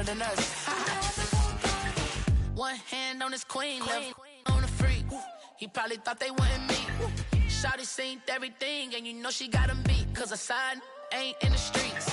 than us. One hand on his queen, left on the freak. He probably thought they wouldn't meet. Shawty seen everything, and you know she got him beat. Cause her side ain't in the streets.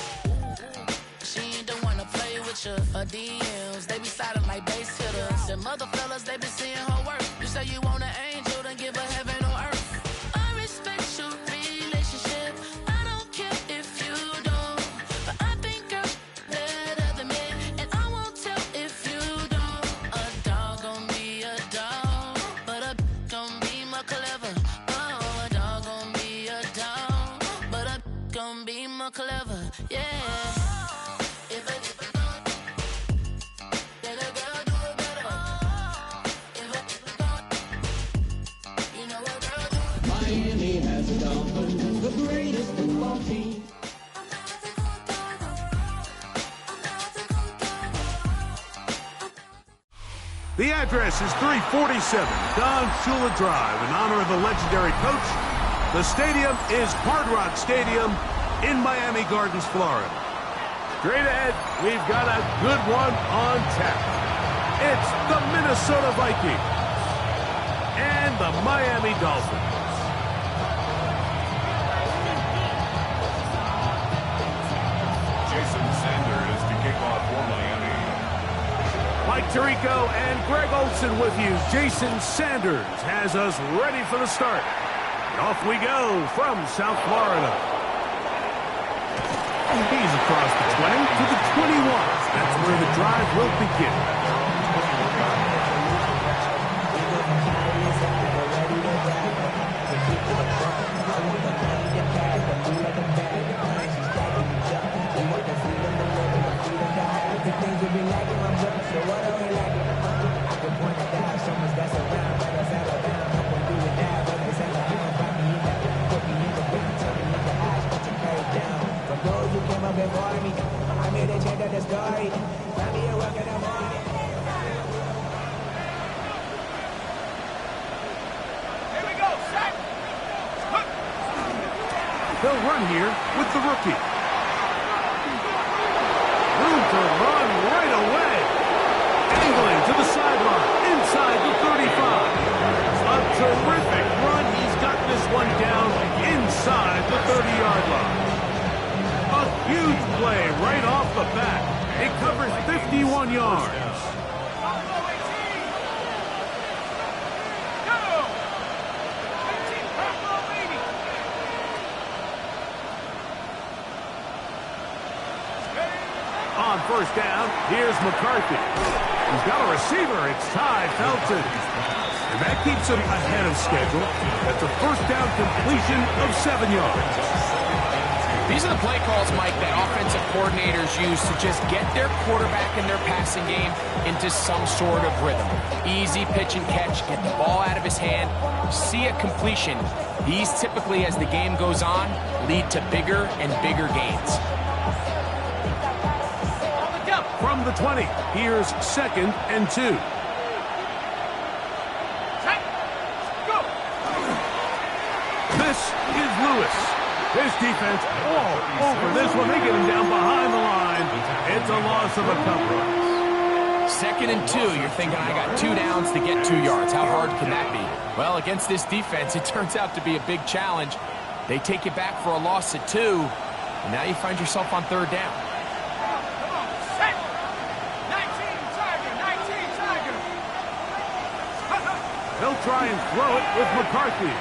She ain't the one to play with you. Her DMs, they be sliding like base hitters. And mother fellas, they been seeing her work. You say you want an angel, then give her heaven or earth. I respect your relationship. I don't care if you don't. But I think girls better than men. And I won't tell if you don't. A dog gon' be a dog, but a gon' be more clever. Oh, a dog gon' be a dog, but a gon' be more clever. Yeah. Miami has the Dolphins, the greatest football team. The address is 347 Don Shula Drive in honor of the legendary coach. The stadium is Hard Rock Stadium in Miami Gardens, Florida. Straight ahead, we've got a good one on tap. It's the Minnesota Vikings and the Miami Dolphins. Jason Sanders to kick off for Miami. Mike Tirico and Greg Olson with you. Jason Sanders has us ready for the start. Off we go from South Florida. He's across the 20 to the 21. That's where the drive will begin. They'll run here with the rookie. Room to run right away. Angling to the sideline, inside the 35. A terrific run. He's got this one down inside the 30-yard line. A huge play right off the bat. It covers 51 yards. On first down, here's McCarthy. He's got a receiver. It's Ty Felton. And that keeps him ahead of schedule. That's a first down completion of 7 yards. These are the play calls, Mike, that offensive coordinators use to just get their quarterback and their passing game into some sort of rhythm. Easy pitch and catch, get the ball out of his hand, see a completion. These typically, as the game goes on, lead to bigger and bigger gains. From the 20, here's 2nd and 2. This is Lewis. His defense all over this one. They get him down behind the line. It's a loss of a couple. 2nd and 2, you're thinking, I got 2 downs to get 2 yards. How hard can that be? Well, against this defense, it turns out to be a big challenge. They take you back for a loss at 2, and now you find yourself on 3rd down. He'll try and throw it with McCarthy.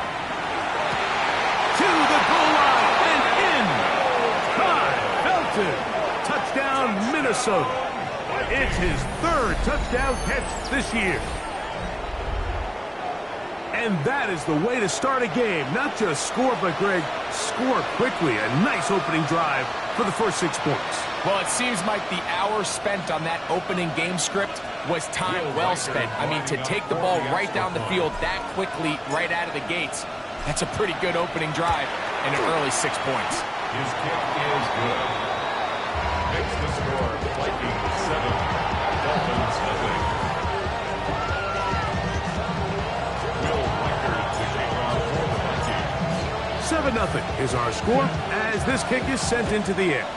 To the goal line and in. Ty Felton. Touchdown, Minnesota. It's his 3rd touchdown catch this year. And that is the way to start a game. Not just score, but, Greg, score quickly. A nice opening drive for the first 6 points. Well, it seems like the hour spent on that opening game script was time well spent. I mean, to take the ball right down the field that quickly right out of the gates, that's a pretty good opening drive and an early 6 points. His kick is good. Makes the score Vikings 7, Dolphins nothing. Will Record to kick off for the Vikings. 7-0 is our score as this kick is sent into the air.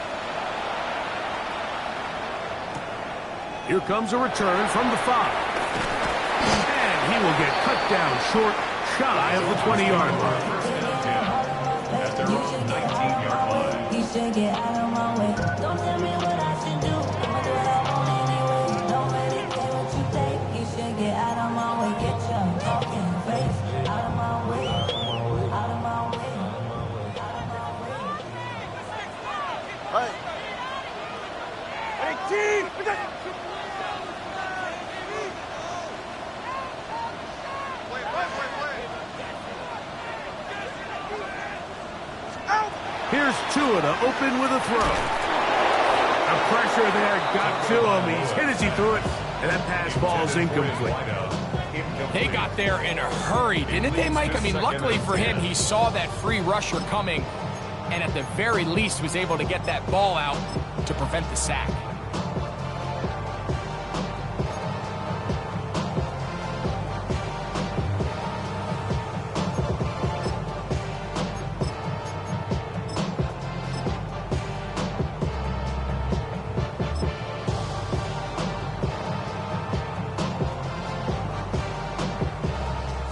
Here comes a return from the 5. And he will get cut down short, shy of the 20-yard line. First down 10 at their own 19-yard line. You should get out of my way. Don't tell me what I should do. I'ma do what I want anyway. Don't really care what you think. You should get out of my way. Get your fucking face out of my way. Out of my way. Out of my way. Hey, team! Here's Tua to open with a throw. The pressure there got to him. He's hit as he threw it, and that pass ball's incomplete. They got there in a hurry, didn't they, Mike? I mean, luckily for him, he saw that free rusher coming, and at the very least was able to get that ball out to prevent the sack.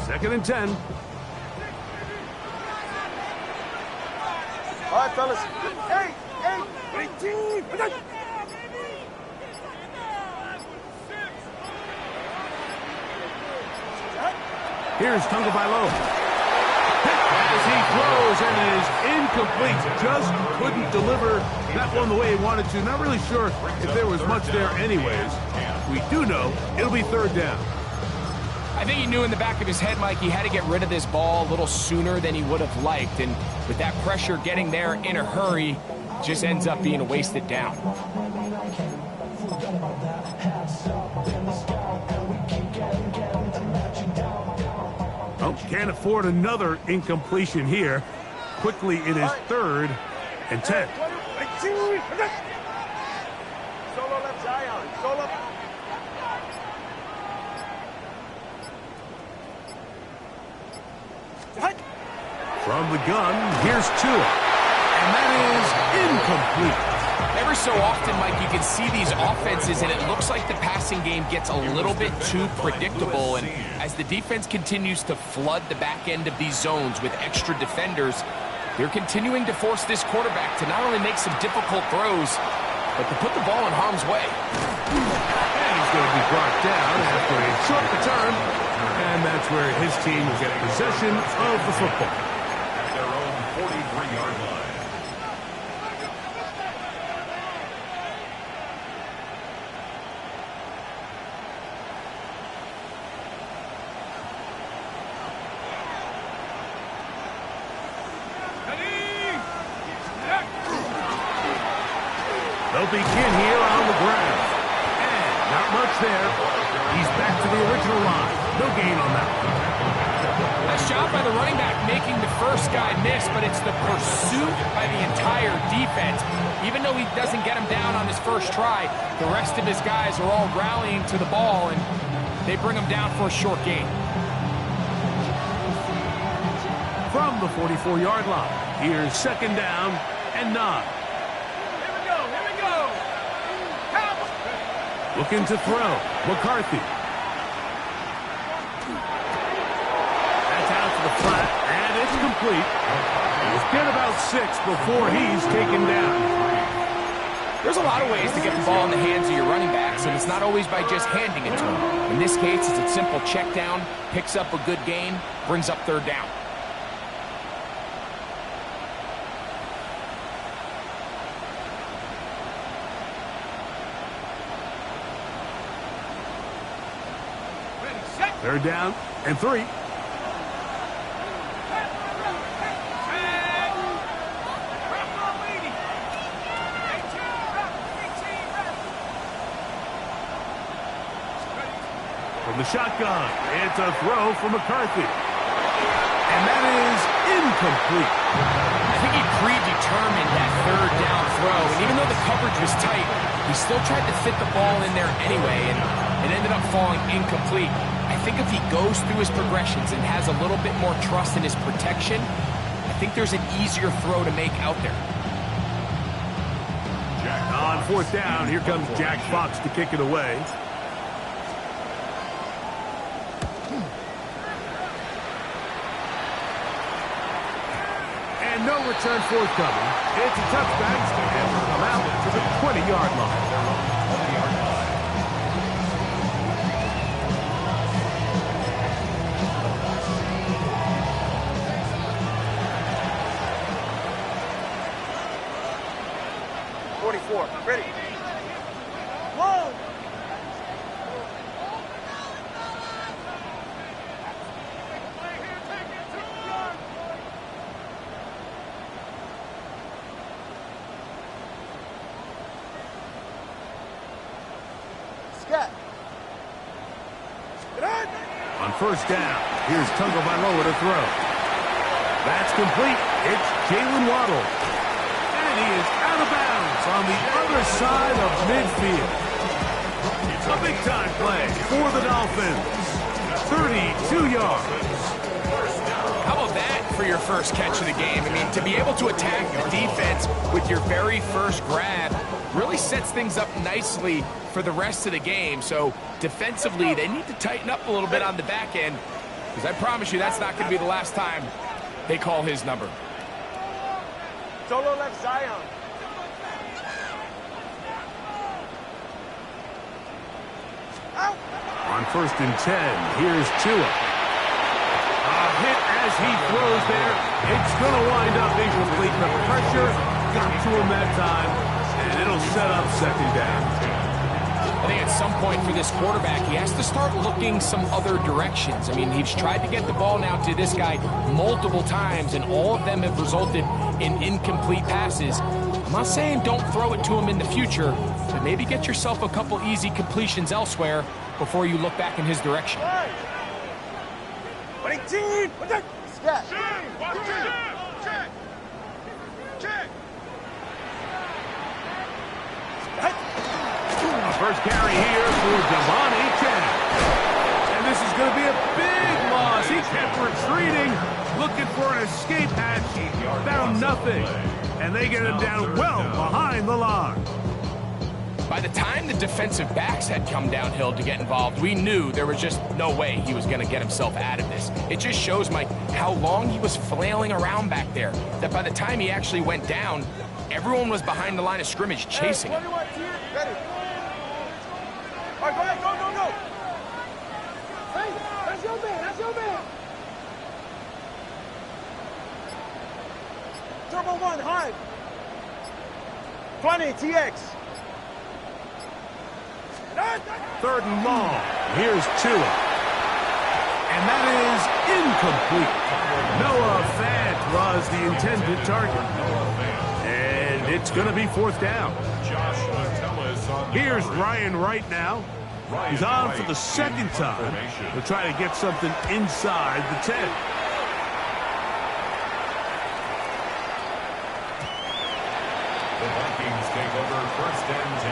Second and 10. All right, fellas. Hey, team! Here's Tagovailoa. As he throws, and it is incomplete. Just couldn't deliver that one the way he wanted to. Not really sure if there was much there anyways. We do know it'll be third down. I think he knew in the back of his head, Mike, he had to get rid of this ball a little sooner than he would have liked. And with that pressure getting there in a hurry, just ends up being a wasted down. Oh, can't afford another incompletion here. Quickly, it is third and 10. Solo left Zion. Solo. From the gun, here's Tua. And that is incomplete. Ever so often, Mike, you can see these offenses, and it looks like the passing game gets a little bit too predictable. And as the defense continues to flood the back end of these zones with extra defenders, they're continuing to force this quarterback to not only make some difficult throws, but to put the ball in harm's way. And he's going to be brought down after a short return. And that's where his team will get possession of the football. At their own 43-yard line. They'll begin here on the ground. And not much there. He's back to the original line. No gain on that one. Nice job by the running back making the first guy miss, but it's the pursuit by the entire defense. Even though he doesn't get him down on his first try, the rest of his guys are all rallying to the ball, and they bring him down for a short gain. From the 44-yard line, here's second down and 9. Here we go. Looking to throw. McCarthy. That's out to the flat, and it's complete. He's get about 6 before he's taken down. There's a lot of ways to get the ball in the hands of your running backs, and it's not always by just handing it to them. In this case, it's a simple check down, picks up a good gain, brings up third down. Third down and 3. From the shotgun, it's a throw from McCarthy. And that is incomplete. I think he predetermined that third down throw, and even though the coverage was tight, he still tried to fit the ball in there anyway, and it ended up falling incomplete. I think if he goes through his progressions and has a little bit more trust in his protection, I think there's an easier throw to make out there. On 4th down. Here comes Jack Fox to kick it away. And no return forthcoming. It's a touchback, and will come out to the 20-yard line. 44. Ready. Whoa! Scat. On 1st down, here's Tagovailoa to throw. That's complete. It's Jalen Waddle. And he is out of bounds on the other side of midfield. A big-time play for the Dolphins. 32 yards. How about that for your first catch of the game? I mean, to be able to attack the defense with your very first grab really sets things up nicely for the rest of the game. So defensively, they need to tighten up a little bit on the back end, because I promise you that's not going to be the last time they call his number. Solo left Zion. Out. On 1st and 10, here's Tua. A hit as he throws there. It's going to wind up incomplete. The pressure got to him that time, and it'll set up 2nd down. I think at some point for this quarterback, he has to start looking some other directions. I mean, he's tried to get the ball now to this guy multiple times, and all of them have resulted in incomplete passes. I'm not saying don't throw it to him in the future, but maybe get yourself a couple easy completions elsewhere before you look back in his direction. 18. Scat. First carry here for Devontae Kennedy. And this is going to be a big loss. He kept retreating, looking for an escape hatch. Found nothing. And they get him down well behind the line. By the time the defensive backs had come downhill to get involved, we knew there was just no way he was going to get himself out of this. It just shows, Mike, how long he was flailing around back there, that by the time he actually went down, everyone was behind the line of scrimmage chasing him. Ready. All right, go ahead, go. Hey, that's your man. Turbo 1, high. 20, TX. 3rd and long. Here's Tua. And that is incomplete. Noah Fant was the intended target. And it's going to be 4th down. Here's Ryan Wright now. He's on for the 2nd time. He'll try to get something inside the 10. The Vikings take over 1st and 10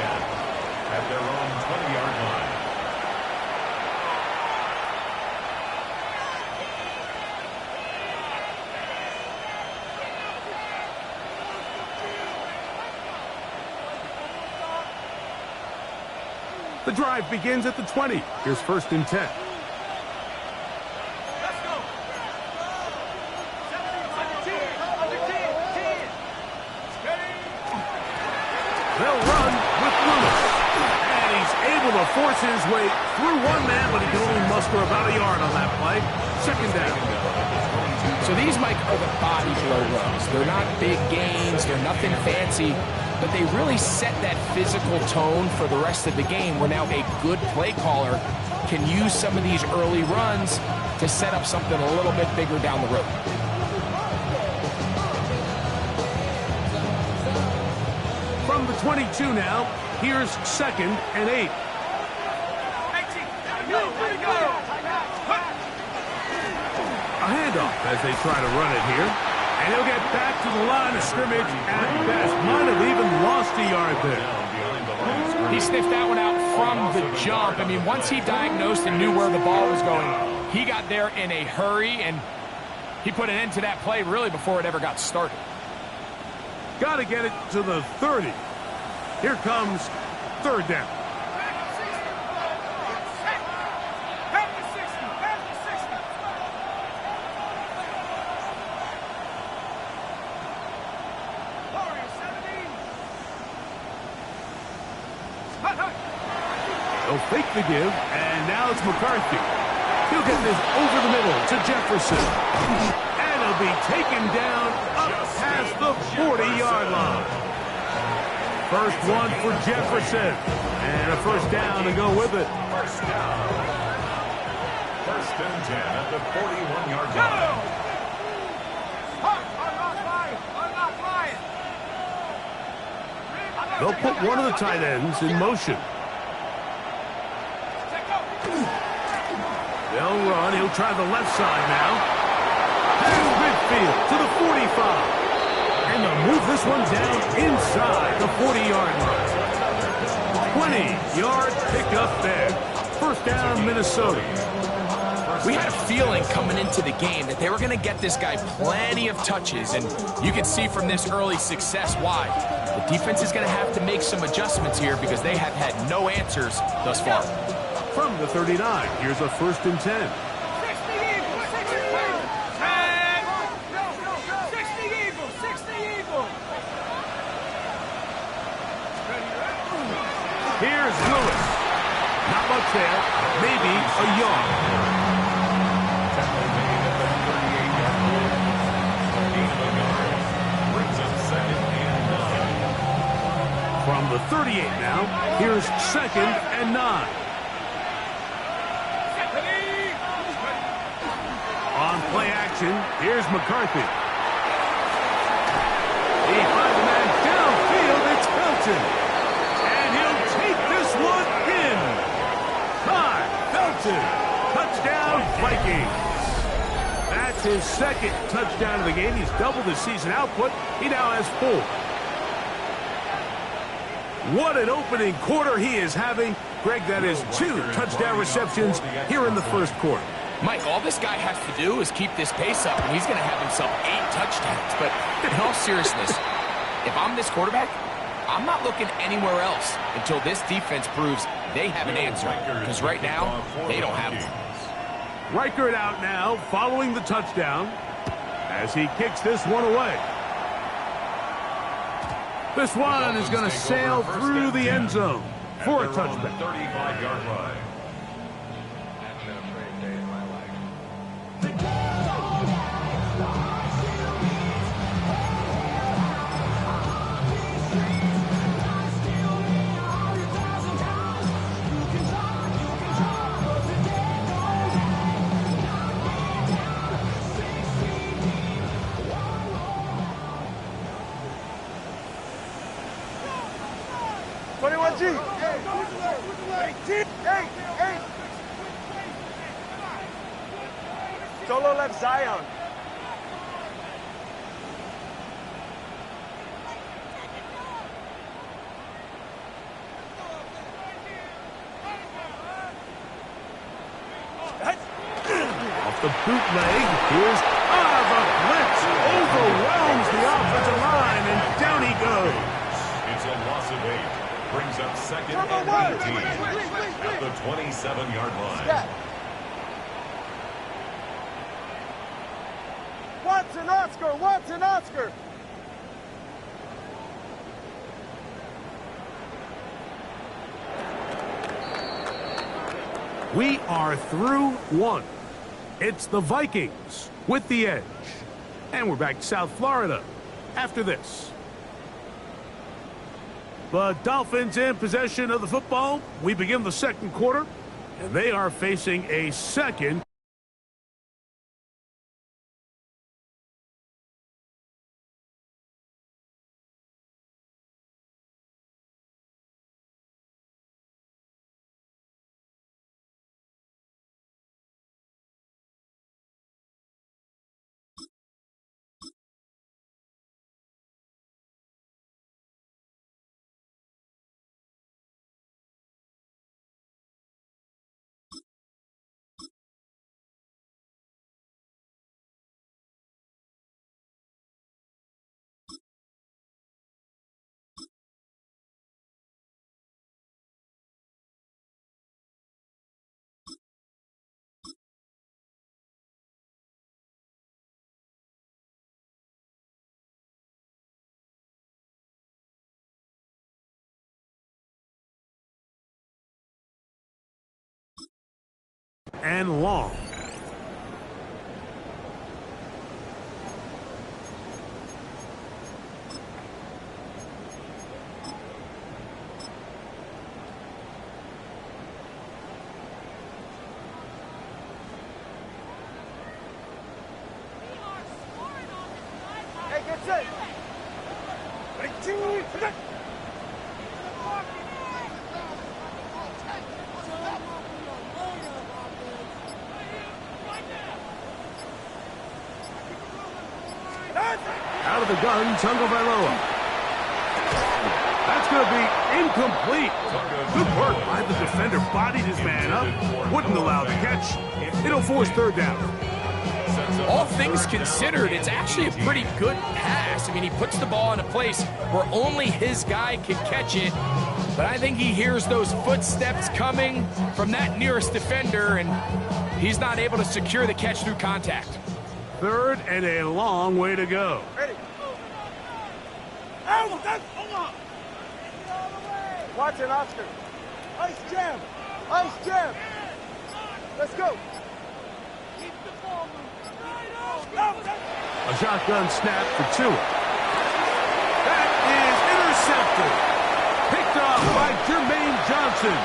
at their own 20-yard line. The drive begins at the 20. Here's 1st and 10. They'll run with Lewis. And he's able to force his way through one man, but he can only muster about a yard on that play. 2nd down. So these, Mike, are the body blow runs. They're not big gains. They're nothing fancy. But they really set that physical tone for the rest of the game, where now a good play caller can use some of these early runs to set up something a little bit bigger down the road. From the 22 now, here's 2nd and 8. A handoff as they try to run it here. And he'll get back to the line of scrimmage at best. Might have even lost a yard there. He sniffed that one out from the jump. I mean, once he diagnosed and knew where the ball was going, he got there in a hurry, and he put an end to that play really before it ever got started. Got to get it to the 30. Here comes third down. They'll fake the give, and now it's McCarthy. He'll get this over the middle to Jefferson. And he'll be taken down up past the 40-yard line. First one for Jefferson. And a first down to go with it. First down. First and 10 at the 41-yard line. They'll put one of the tight ends in motion. They'll run. He'll try the left side now. Past midfield to the 45. And they'll move this one down inside the 40-yard line. 20-yard pickup there. First down, Minnesota. We had a feeling coming into the game that they were going to get this guy plenty of touches, and you can see from this early success why. The defense is going to have to make some adjustments here because they have had no answers thus far. From the 39, here's a first and 10. Here's Lewis. Not much there. Maybe a yard. Tackle made at the 38-yard line. Gain of a yard. Brings up second and 9. From the 38 now, here's second and 9. On play action, here's McCarthy. He finds a man downfield. It's Felton. And he'll take this one in. Todd Felton. Touchdown, Vikings. That's his second touchdown of the game. He's doubled his season output. He now has 4. What an opening quarter he is having. Greg, that is 2 touchdown receptions here in the first quarter. Mike, all this guy has to do is keep this pace up, and he's going to have himself 8 touchdowns. But in all seriousness, if I'm this quarterback, I'm not looking anywhere else until this defense proves they have an answer. Because right now, they don't have one. Reichert out now, following the touchdown, as he kicks this one away. This one is going to sail through the end zone for a touchback. 35-yard line. Solo left Zion. Off the bootleg, here's the blitz overwhelms the offensive line, and down he goes. It's a loss of 8. Brings up second and 18 at the 27-yard line. Watson, Oscar, Watson, Oscar. We are through one. It's the Vikings with the edge. And we're back to South Florida after this. The Dolphins in possession of the football. We begin the second quarter, and they are facing a second and long. Hey, get set. Out of the gun, Tagovailoa. That's going to be incomplete. Good work by the defender. Bodied his man up. Wouldn't allow the catch. It'll force third down. All things considered, it's actually a pretty good pass. I mean, he puts the ball in a place where only his guy can catch it. But I think he hears those footsteps coming from that nearest defender, and he's not able to secure the catch through contact. Third and a long way to go. Ready. Watson, Oscar. Ice jam. Ice jam. Let's go. A shotgun snap for Tua. That is intercepted. Picked off by Jermaine Johnson.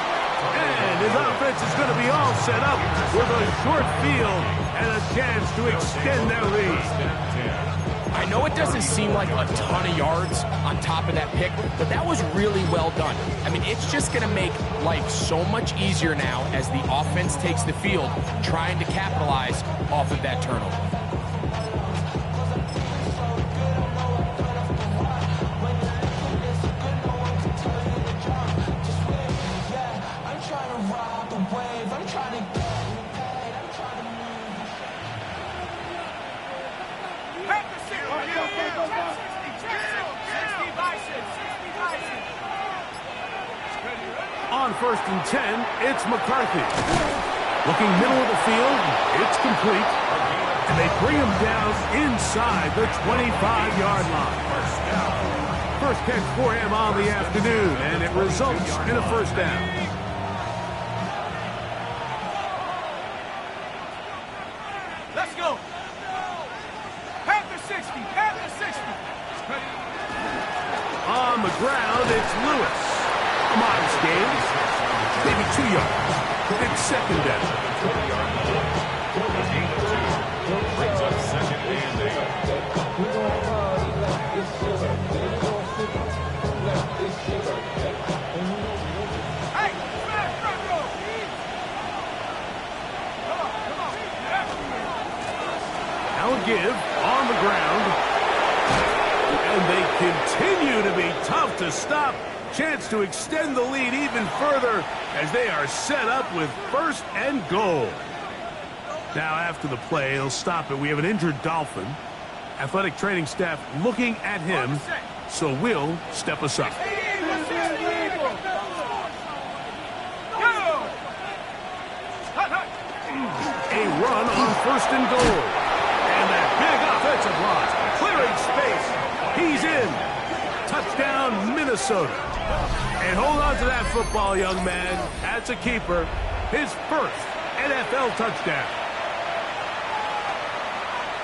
And his offense is going to be all set up with a short field and a chance to extend their lead. I know it doesn't seem like a ton of yards on top of that pick, but that was really well done. I mean, it's just going to make life so much easier now as the offense takes the field, trying to capitalize off of that turnover. On 1st and 10, it's McCarthy. Looking middle of the field, it's complete. And they bring him down inside the 25-yard line. First catch for him on the afternoon, and it results in a first down. Let's go. Panther 60. Panther 60. On the ground, it's Lewis. A modest gain. Maybe 2 yards. It's second down. Brings up second and 8. Hey, front row. Now a give on the ground. And they continue to be tough to stop. Chance to extend the lead even further as they are set up with 1st and goal. Now after the play, they'll stop it. We have an injured Dolphin. Athletic training staff looking at him, so we'll step aside. A run on 1st and goal. And that big offensive line clearing space. He's in. Touchdown, Minnesota. And hold on to that football, young man. That's a keeper. His first NFL touchdown.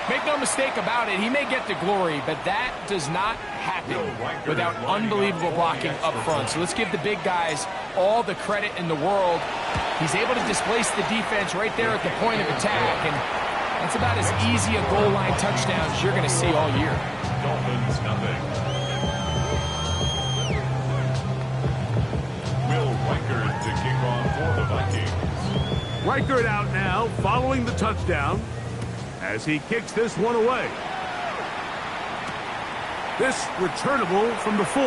Make no mistake about it, he may get to glory, but that does not happen without unbelievable blocking up front. So let's give the big guys all the credit in the world. He's able to displace the defense right there at the point of attack, and that's about as easy a goal line touchdown as you're going to see all year. Dolphins nothing. Reichard to kick off for the Vikings. Reichard out now following the touchdown as he kicks this one away. This returnable from the 4.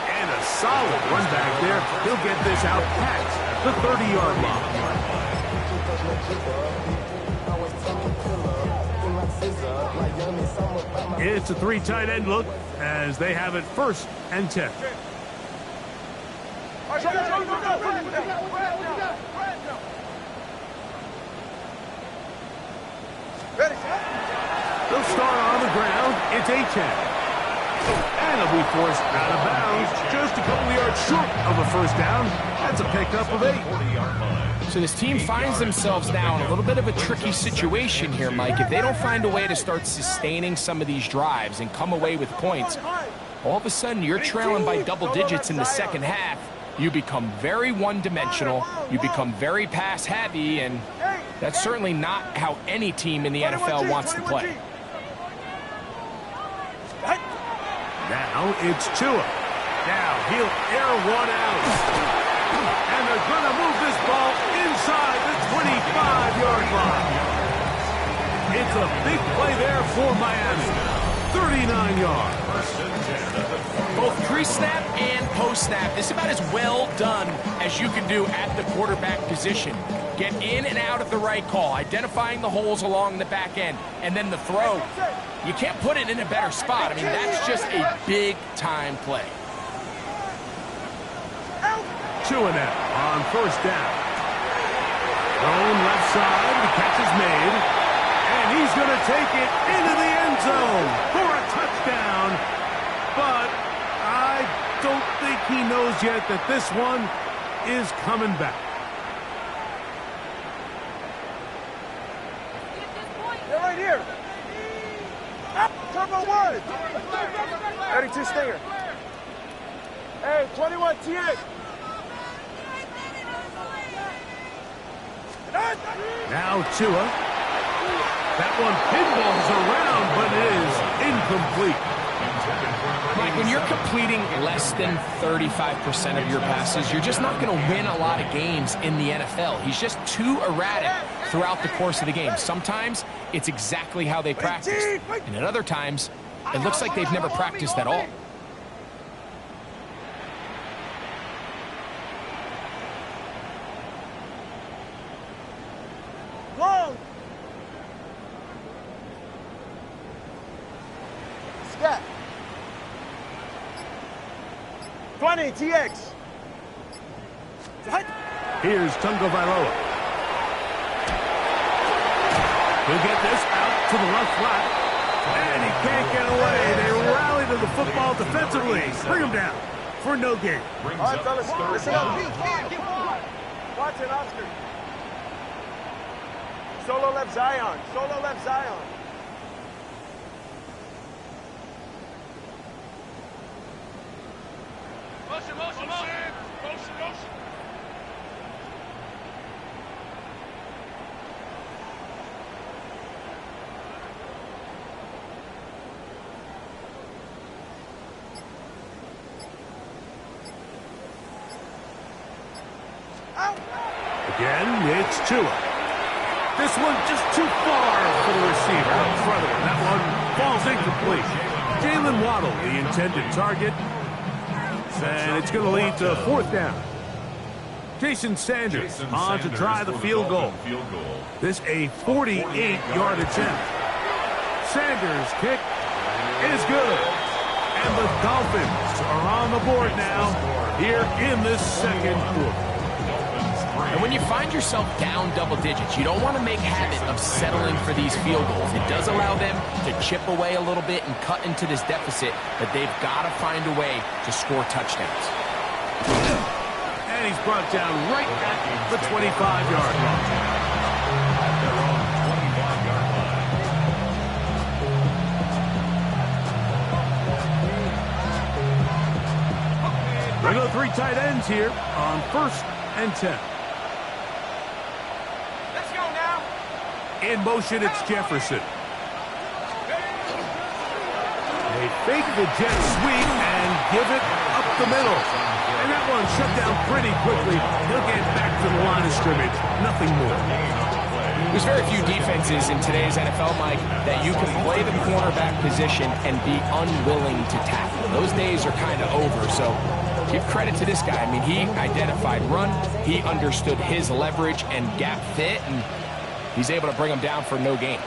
And a solid run back there. He'll get this out past the 30-yard line. It's a 3 tight end look as they have it 1st and 10. They'll start on the ground. It's Achane. And he'll be forced out of bounds, just a couple of yards short of a first down. That's a pickup of 8. 40-yard line. So this team finds themselves now in a little bit of a tricky situation here, Mike. If they don't find a way to start sustaining some of these drives and come away with points, all of a sudden you're trailing by double digits in the second half. You become very one-dimensional, you become very pass-heavy, and that's certainly not how any team in the NFL wants to play. Now it's Tua. Now he'll air one out. And they're going to move this ball inside the 25-yard line. It's a big play there for Miami. 39 yards. Both pre-snap and post-snap, this is about as well done as you can do at the quarterback position. Get in and out of the right call, identifying the holes along the back end, and then the throw. You can't put it in a better spot. I mean, that's just a big-time play. Tua now on first down. Thrown left side, the catch is made. And he's going to take it into the end zone for a touchdown. But I don't think he knows yet that this one is coming back. They're right here. Turbo 1. 32 stinger. Hey, 21 TX. Now Tua. That one pinballs around, but it is incomplete. Mike, when you're completing less than 35% of your passes, you're just not going to win a lot of games in the NFL. He's just too erratic throughout the course of the game. Sometimes it's exactly how they practice, and at other times, it looks like they've never practiced at all. Long. Scat. 20 TX. Here's Tungo Vailoa. He'll get this out to the left flat. And he can't get away. They rally to the football defensively. Bring him down for no gain. All right, fellas, listen up. Watch it, Oscar. Solo left Zion. Solo left Zion. Motion, motion, motion. Motion, motion. Again, it's Tua. This one just too far for the receiver in front of him. That one falls incomplete. Jalen Waddle, the intended target. And it's going to lead to fourth down. Jason Sanders on to try the field goal. This a 48-yard attempt. Sanders' kick is good. And the Dolphins are on the board now here in this second quarter. And when you find yourself down double digits, you don't want to make habit of settling for these field goals. It does allow them to chip away a little bit and cut into this deficit, but they've got to find a way to score touchdowns. And he's brought down right at the 25-yard line. We're going to go 3 tight ends here on 1st and 10. Let's go now. In motion, it's Jefferson. They fake the jet sweep and give it up the middle. And that one shut down pretty quickly. He'll get back to the line of scrimmage. Nothing more. There's very few defenses in today's NFL, Mike, that you can play the cornerback position and be unwilling to tackle. Those days are kind of over, so give credit to this guy. I mean, he identified run, he understood his leverage and gap fit, and he's able to bring him down for no gain.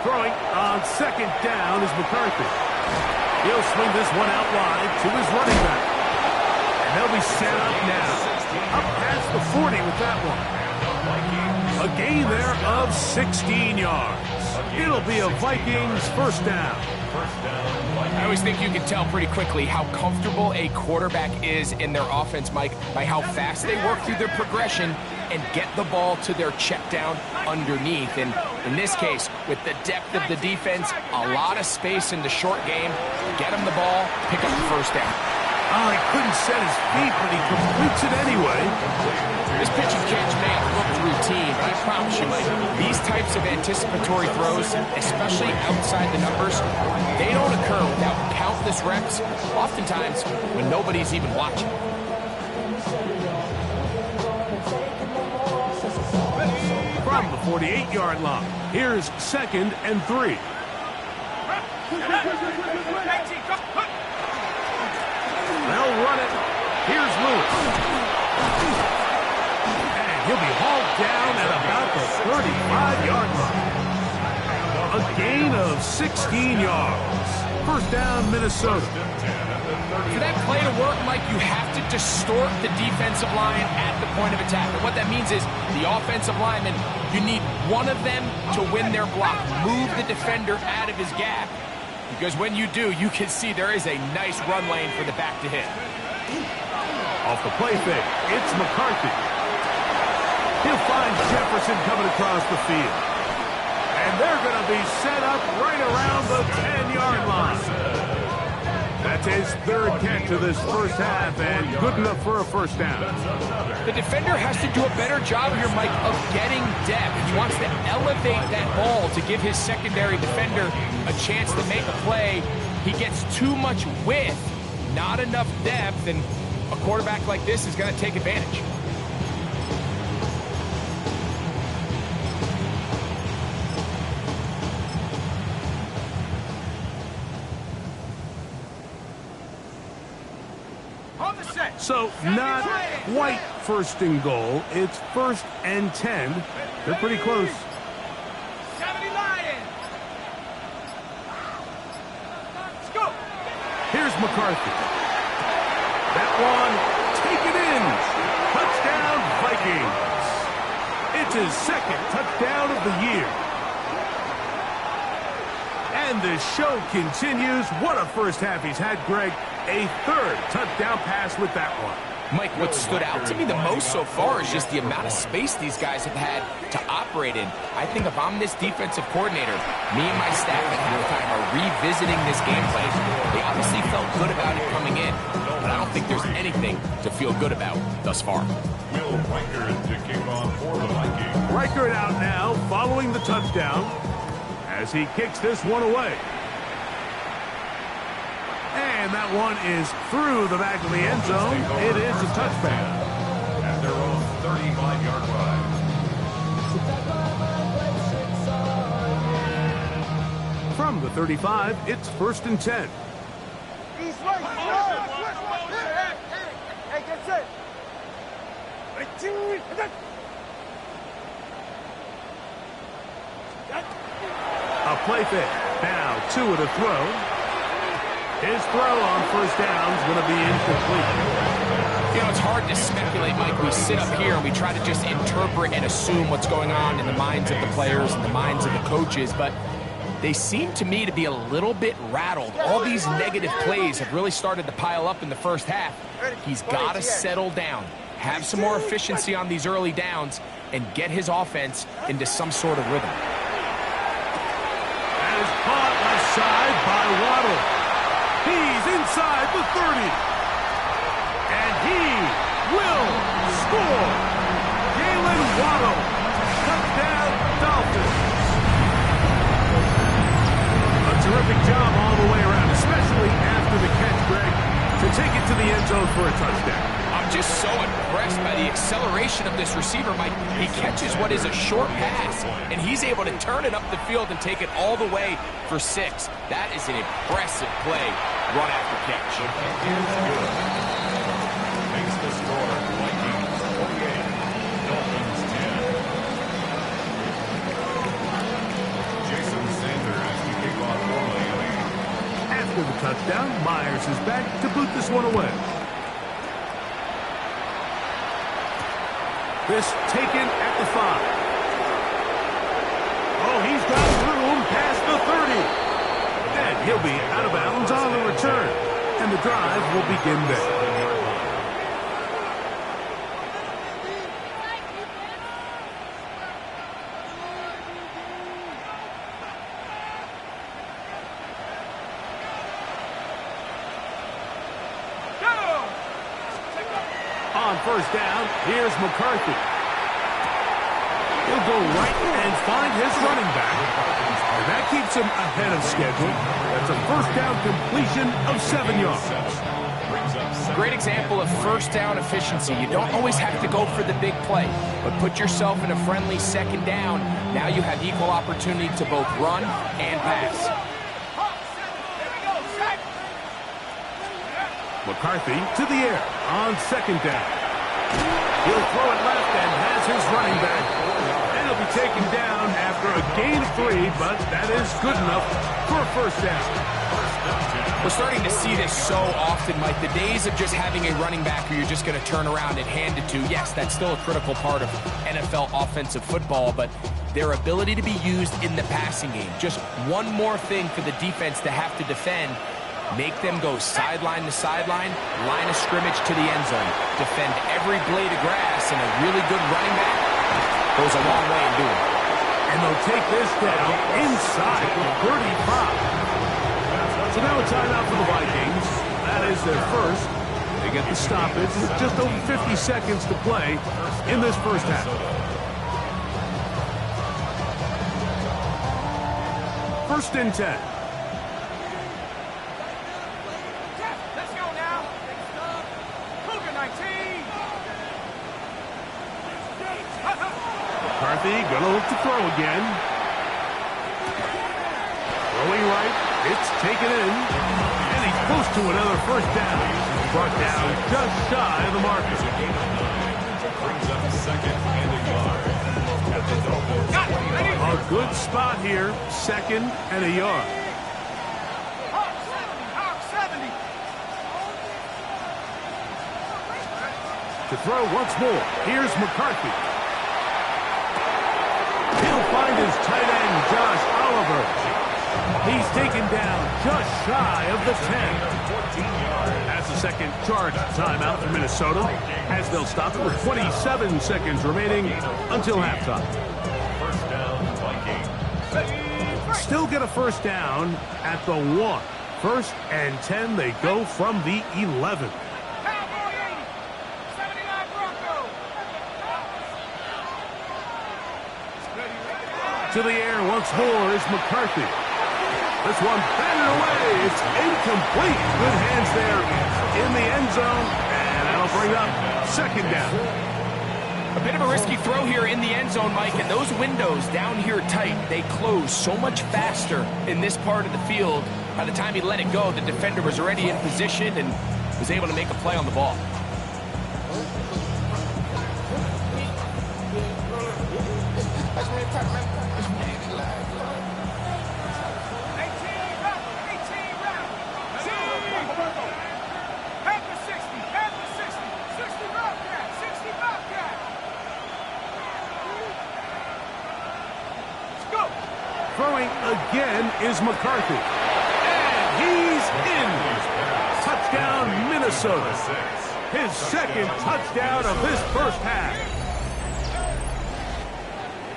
Throwing on 2nd down is McCarthy. He'll swing this one out wide to his running back. And they'll be set up now. Up past the 40 with that one. A gain there of 16 yards. It'll be a Vikings first down. I always think you can tell pretty quickly how comfortable a quarterback is in their offense, Mike, by how fast they work through their progression and get the ball to their check down underneath. And in this case, with the depth of the defense, a lot of space in the short game, get him the ball, pick up the first down. Oh, he couldn't set his feet, but he completes it anyway. This pitch and catch may have looked routine, but I promise you, Mike, these types of anticipatory throws, especially outside the numbers, they don't occur without countless reps, oftentimes when nobody's even watching. From the 48-yard line, here's 2nd and 3. They'll run it. Here's Lewis. And he'll be hauled down at about the 35-yard line. A gain of 16 yards. First down, Minnesota. For that play to work, Mike, you have to distort the defensive line at the point of attack. And what that means is the offensive lineman, you need one of them to win their block. Move the defender out of his gap. Because when you do, you can see there is a nice run lane for the back to hit. Off the play fake, it's McCarthy. He'll find Jefferson coming across the field. And they're going to be set up right around the 10-yard line. That's his 3rd catch of this first half, and good enough for a first down. The defender has to do a better job here, Mike, of getting depth. He wants to elevate that ball to give his secondary defender a chance to make a play. He gets too much width, not enough depth, and a quarterback like this is going to take advantage. So not quite 1st and goal. It's 1st and 10. They're pretty close. 70 Lions. Let's go. Here's McCarthy. That one, take it in. Touchdown, Vikings. It's his 2nd touchdown of the year. And the show continues. What a first half he's had, Greg. A 3rd touchdown pass with that one. Mike, what stood out to me the most so far is just the amount of space these guys have had to operate in. I think if I'm this defensive coordinator, me and my staff at halftime are revisiting this game plan. They obviously felt good about it coming in, but I don't think there's anything to feel good about thus far. Will Riker to kick off for the Vikings. Riker out now, following the touchdown, as he kicks this one away. And that one is through the back of the end zone. It is a touchback. At their own 35-yard line. From the 35, it's 1st and 10. He's right. Hey, get set. A play fake. Now 2 at a throw. His throw on first down is going to be incomplete. You know, it's hard to speculate, Mike. We sit up here and we try to just interpret and assume what's going on in the minds of the players and the minds of the coaches, but they seem to me to be a little bit rattled. All these negative plays have really started to pile up in the first half. He's got to settle down, have some more efficiency on these early downs, and get his offense into some sort of rhythm. That is caught left side by Waddle. He's inside the 30. And he will score. Jalen Waddle. Touchdown, Dolphins. A terrific job all the way around, especially after the catch, Greg, to take it to the end zone for a touchdown. I'm just so impressed by the acceleration of this receiver, Mike. He catches what is a short pass, and he's able to turn it up the field and take it all the way for 6. That is an impressive play, run after catch. Makes the score Vikings 48, Dolphins 10. Jason Sanders to kick off for Miami. After the touchdown, Myers is back to boot this one away. This taken at the 5. Oh, he's got room past the 30. And he'll be out of bounds on the return. And the drive will begin there. On first down, here's McCarthy. He'll go right and find his running back. And that keeps him ahead of schedule. That's a first down completion of 7 yards. Great example of first down efficiency. You don't always have to go for the big play, but put yourself in a friendly second down. Now you have equal opportunity to both run and pass. McCarthy to the air on second down. He'll throw it left and has his running back. And he'll be taken down after a gain of 3, but that is good enough for a first down. We're starting to see this so often, Mike. The days of just having a running back who you're just going to turn around and hand it to, yes, that's still a critical part of NFL offensive football, but their ability to be used in the passing game, just one more thing for the defense to have to defend. Make them go sideline to sideline, line of scrimmage to the end zone. Defend every blade of grass, and a really good running back goes a long way in doing it. And they'll take this down inside the 35. So now a timeout for the Vikings. That is their first. They get the stoppage with just over 50 seconds to play in this first half. First and 10. McCarthy gonna look to throw again. Throwing right, it's taken in, and he's close to another first down. Brought down just shy of the marker. Brings up second and a yard. At the Dolphins. A good spot here, second and a yard. To throw once more, here's McCarthy. He'll find his tight end, Josh Oliver. He's taken down just shy of the 10. That's the second charge timeout for Minnesota, as they'll stop it with 27 seconds remaining until halftime. First down, Vikings. Still get a first down at the 1. First and 10, they go from the 11. To the air once more is McCarthy. This one batted away. It's incomplete. Good hands there in the end zone. And that'll bring up second down. A bit of a risky throw here in the end zone, Mike, and those windows down here tight, they close so much faster in this part of the field. By the time he let it go, the defender was already in position and was able to make a play on the ball. Throwing again is McCarthy. And he's in. Touchdown, Minnesota. His second touchdown of this first half.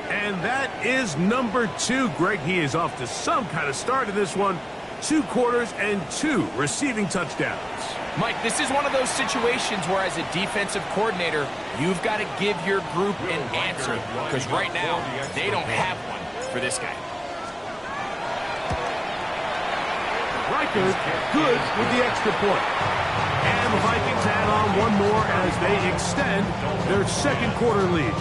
And that is number 2. Greg, he is off to some kind of start in this one. 2 quarters and 2 receiving touchdowns. Mike, this is one of those situations where as a defensive coordinator, you've got to give your group an answer. Because right now, they don't have one for this guy. Riker good with the extra point. And the Vikings add on one more as they extend their second quarter lead.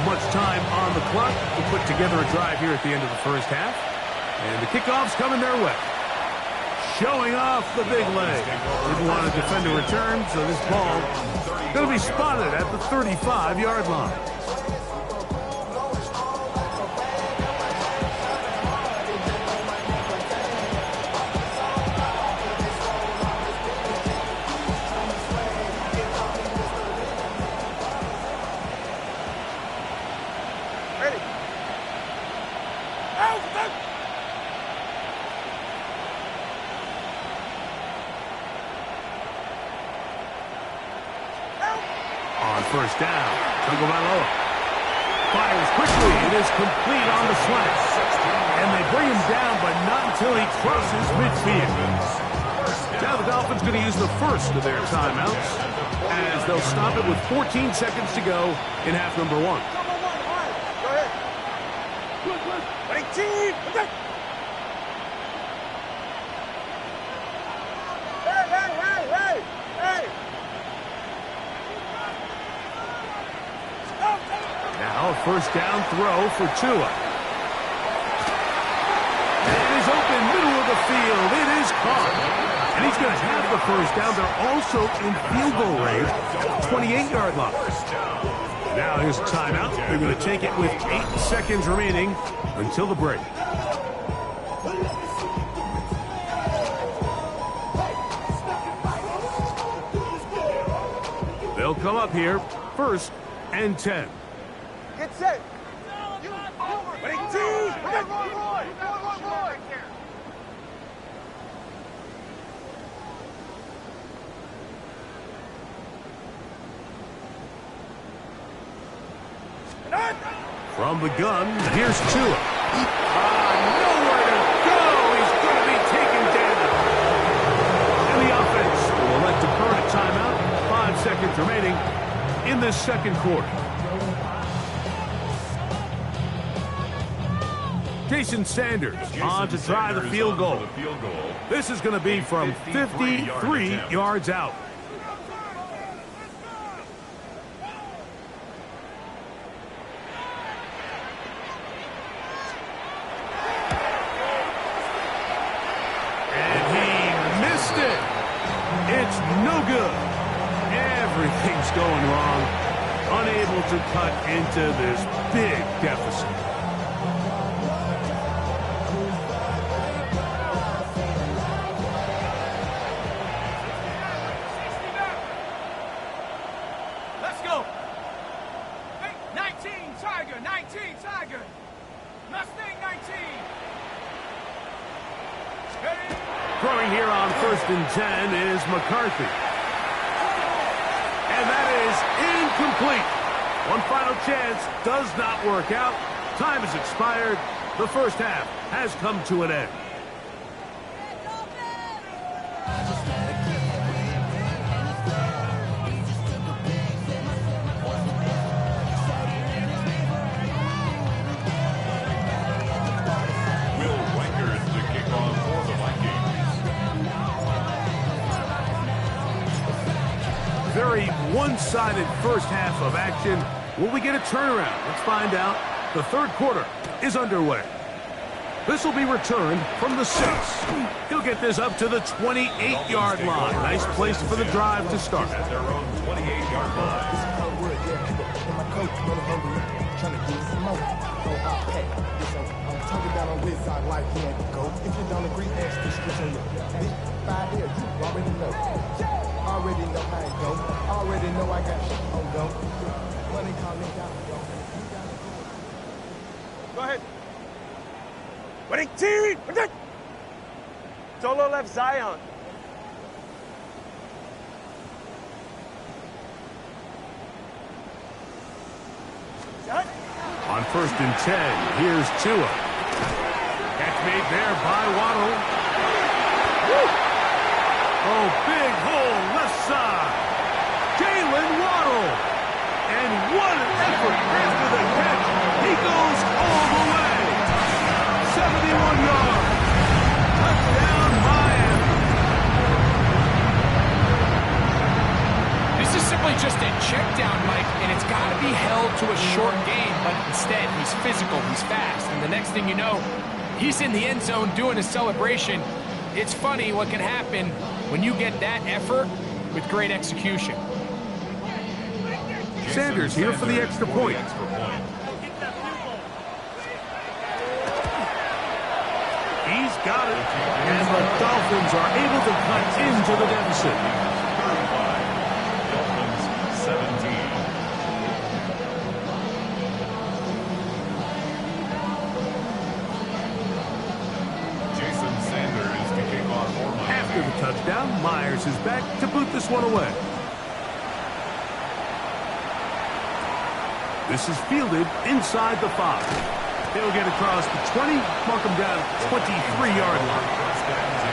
Much time on the clock to put together a drive here at the end of the first half. And the kickoff's coming their way. showing off the big leg. Didn't want to defend a return, so this ball going to be spotted at the 35-yard line. On first down, Tagovailoa fires quickly. It is complete on the slant. And they bring him down, but not until he crosses midfield. Now the Dolphins going to use the first of their timeouts as they'll stop it with 14 seconds to go in half number one. Go ahead. Hey! Now a first down throw for Tua. It is open, middle of the field. It is caught. And he's going to have the first down. They're also in field goal range, 28-yard line. Now here's a timeout. They're going to take it with 8 seconds remaining until the break. They'll come up here, 1st and 10. Get set. From the gun, here's Tua. Nowhere to go. He's going to be taken down. And the offense will elect to burn a timeout. 5 seconds remaining in this second quarter. Jason Sanders on to try the field goal. This is going to be from 53 yards out. And he missed it. It's no good. Everything's going wrong. Unable to cut into this big deficit. Throwing here on 1st and 10 is McCarthy. And that is incomplete. One final chance does not work out. Time has expired. The first half has come to an end. Very one-sided first half of action. Will we get a turnaround? Let's find out. The third quarter is underway. This will be returned from the 6. He'll get this up to the 28-yard line. Nice place for the drive to start. At their own 28-yard line. Already know how it go. Already know I got shit on go. Money calling down, yo. Go ahead. Ready, team! Solo left Zion. On 1st and 10, here's Tua. Catch made there by Waddle. Woo! Oh, big hole, left side. Jalen Waddle. And what an effort after the catch. He goes all the way. 71 yards. Touchdown, Miami. This is simply just a check down, Mike, and it's got to be held to a short game, but instead he's physical, he's fast, and the next thing you know, he's in the end zone doing a celebration. It's funny what can happen when you get that effort with great execution. Sanders here for the extra point. He's got it. And the Dolphins are able to cut into the deficit. 35, Dolphins 17. Jason Sanders to kick off for Miami. After the touchdown, Myers is back to boot this one away. This is fielded inside the 5. He'll get across the 20, mark him down at 23-yard line. First and 10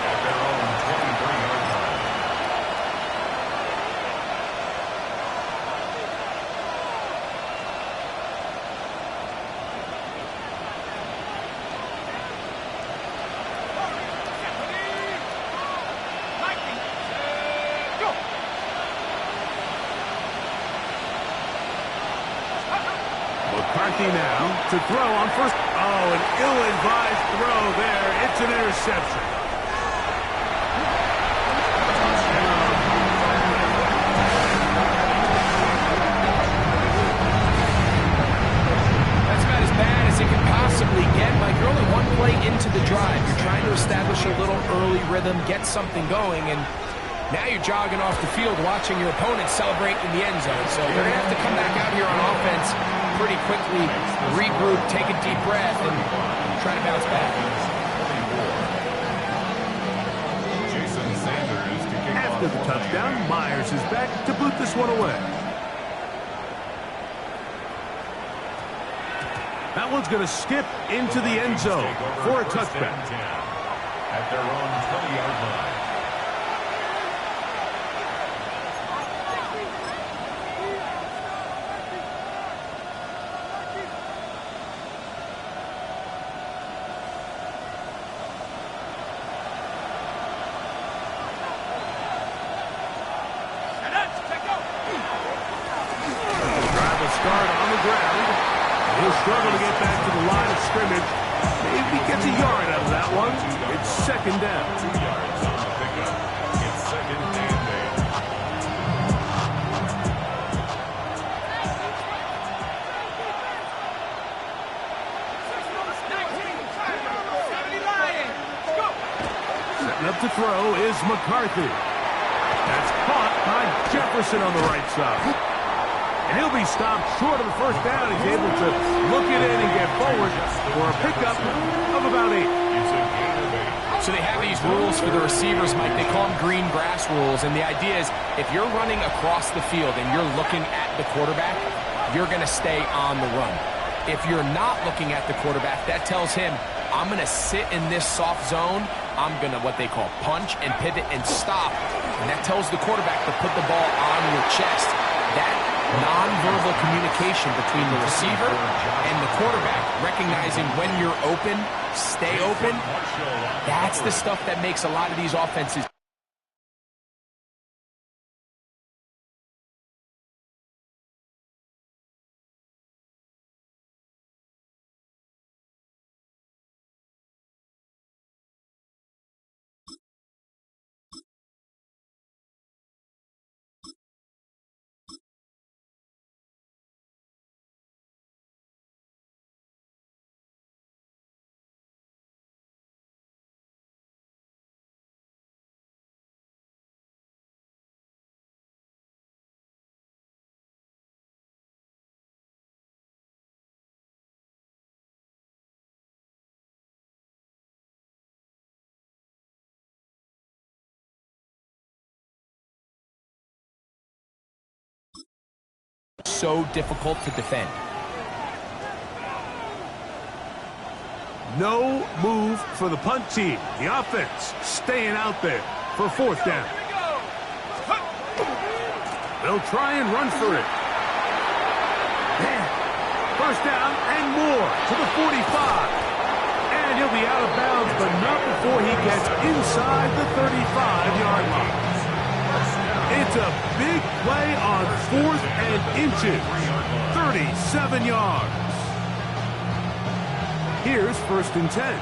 at their own 23-yard line. McCarthy now to throw on first. Oh, an ill-advised throw there. It's an interception. That's about as bad as it can possibly get. Like, you're only one play into the drive. You're trying to establish a little early rhythm, get something going, and now you're jogging off the field watching your opponent celebrate in the end zone. So they're going to have to come back out here on offense pretty quickly, regroup, take a deep breath, and try to bounce back. Jason Sanders to kick off. After the touchdown, Myers is back to boot this one away. That one's going to skip into the end zone for a touchback. At their own 20-yard line. He'll struggle to get back to the line of scrimmage. Maybe gets a yard out of that one. It's second down. 2 yards on the pickup. It's second and 8. Setting up to throw is McCarthy. That's caught by Jefferson on the right side. And he'll be stopped short of the first down. He's able to look it in and get forward for a pickup of about 8. So they have these rules for the receivers, Mike. They call them green grass rules. And the idea is if you're running across the field and you're looking at the quarterback, you're going to stay on the run. If you're not looking at the quarterback, that tells him, I'm going to sit in this soft zone. I'm going to what they call punch and pivot and stop. And that tells the quarterback to put the ball on your chest. That non-verbal communication between the receiver and the quarterback, recognizing when you're open, stay open, that's the stuff that makes a lot of these offenses. So difficult to defend. No move for the punt team. The offense staying out there for fourth down. They'll try and run for it. First down and more to the 45. And he'll be out of bounds, but not before he gets inside the 35-yard line. It's a big play on 4th and inches. 37 yards. Here's 1st and 10.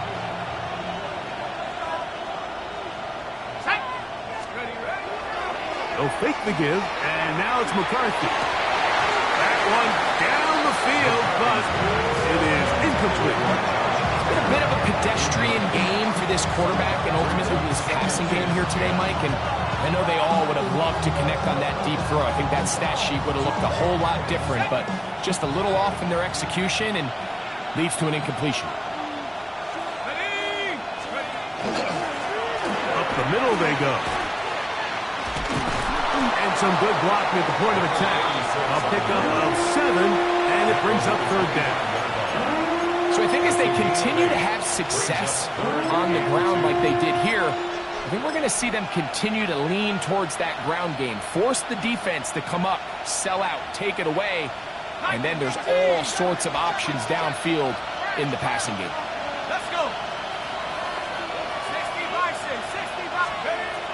They'll fake the give, and now it's McCarthy. That one down the field, but it is incomplete. It's been a bit of a pedestrian game for this quarterback and ultimately this passing game here today, Mike. And I know they all would have loved to connect on that deep throw. I think that stat sheet would have looked a whole lot different, but just a little off in their execution and leads to an incompletion. Up the middle they go. And some good blocking at the point of attack. A pickup of 7, and it brings up third down. So I think as they continue to have success on the ground like they did here, I think we're going to see them continue to lean towards that ground game. Force the defense to come up, sell out, take it away, and then there's all sorts of options downfield in the passing game. Let's go.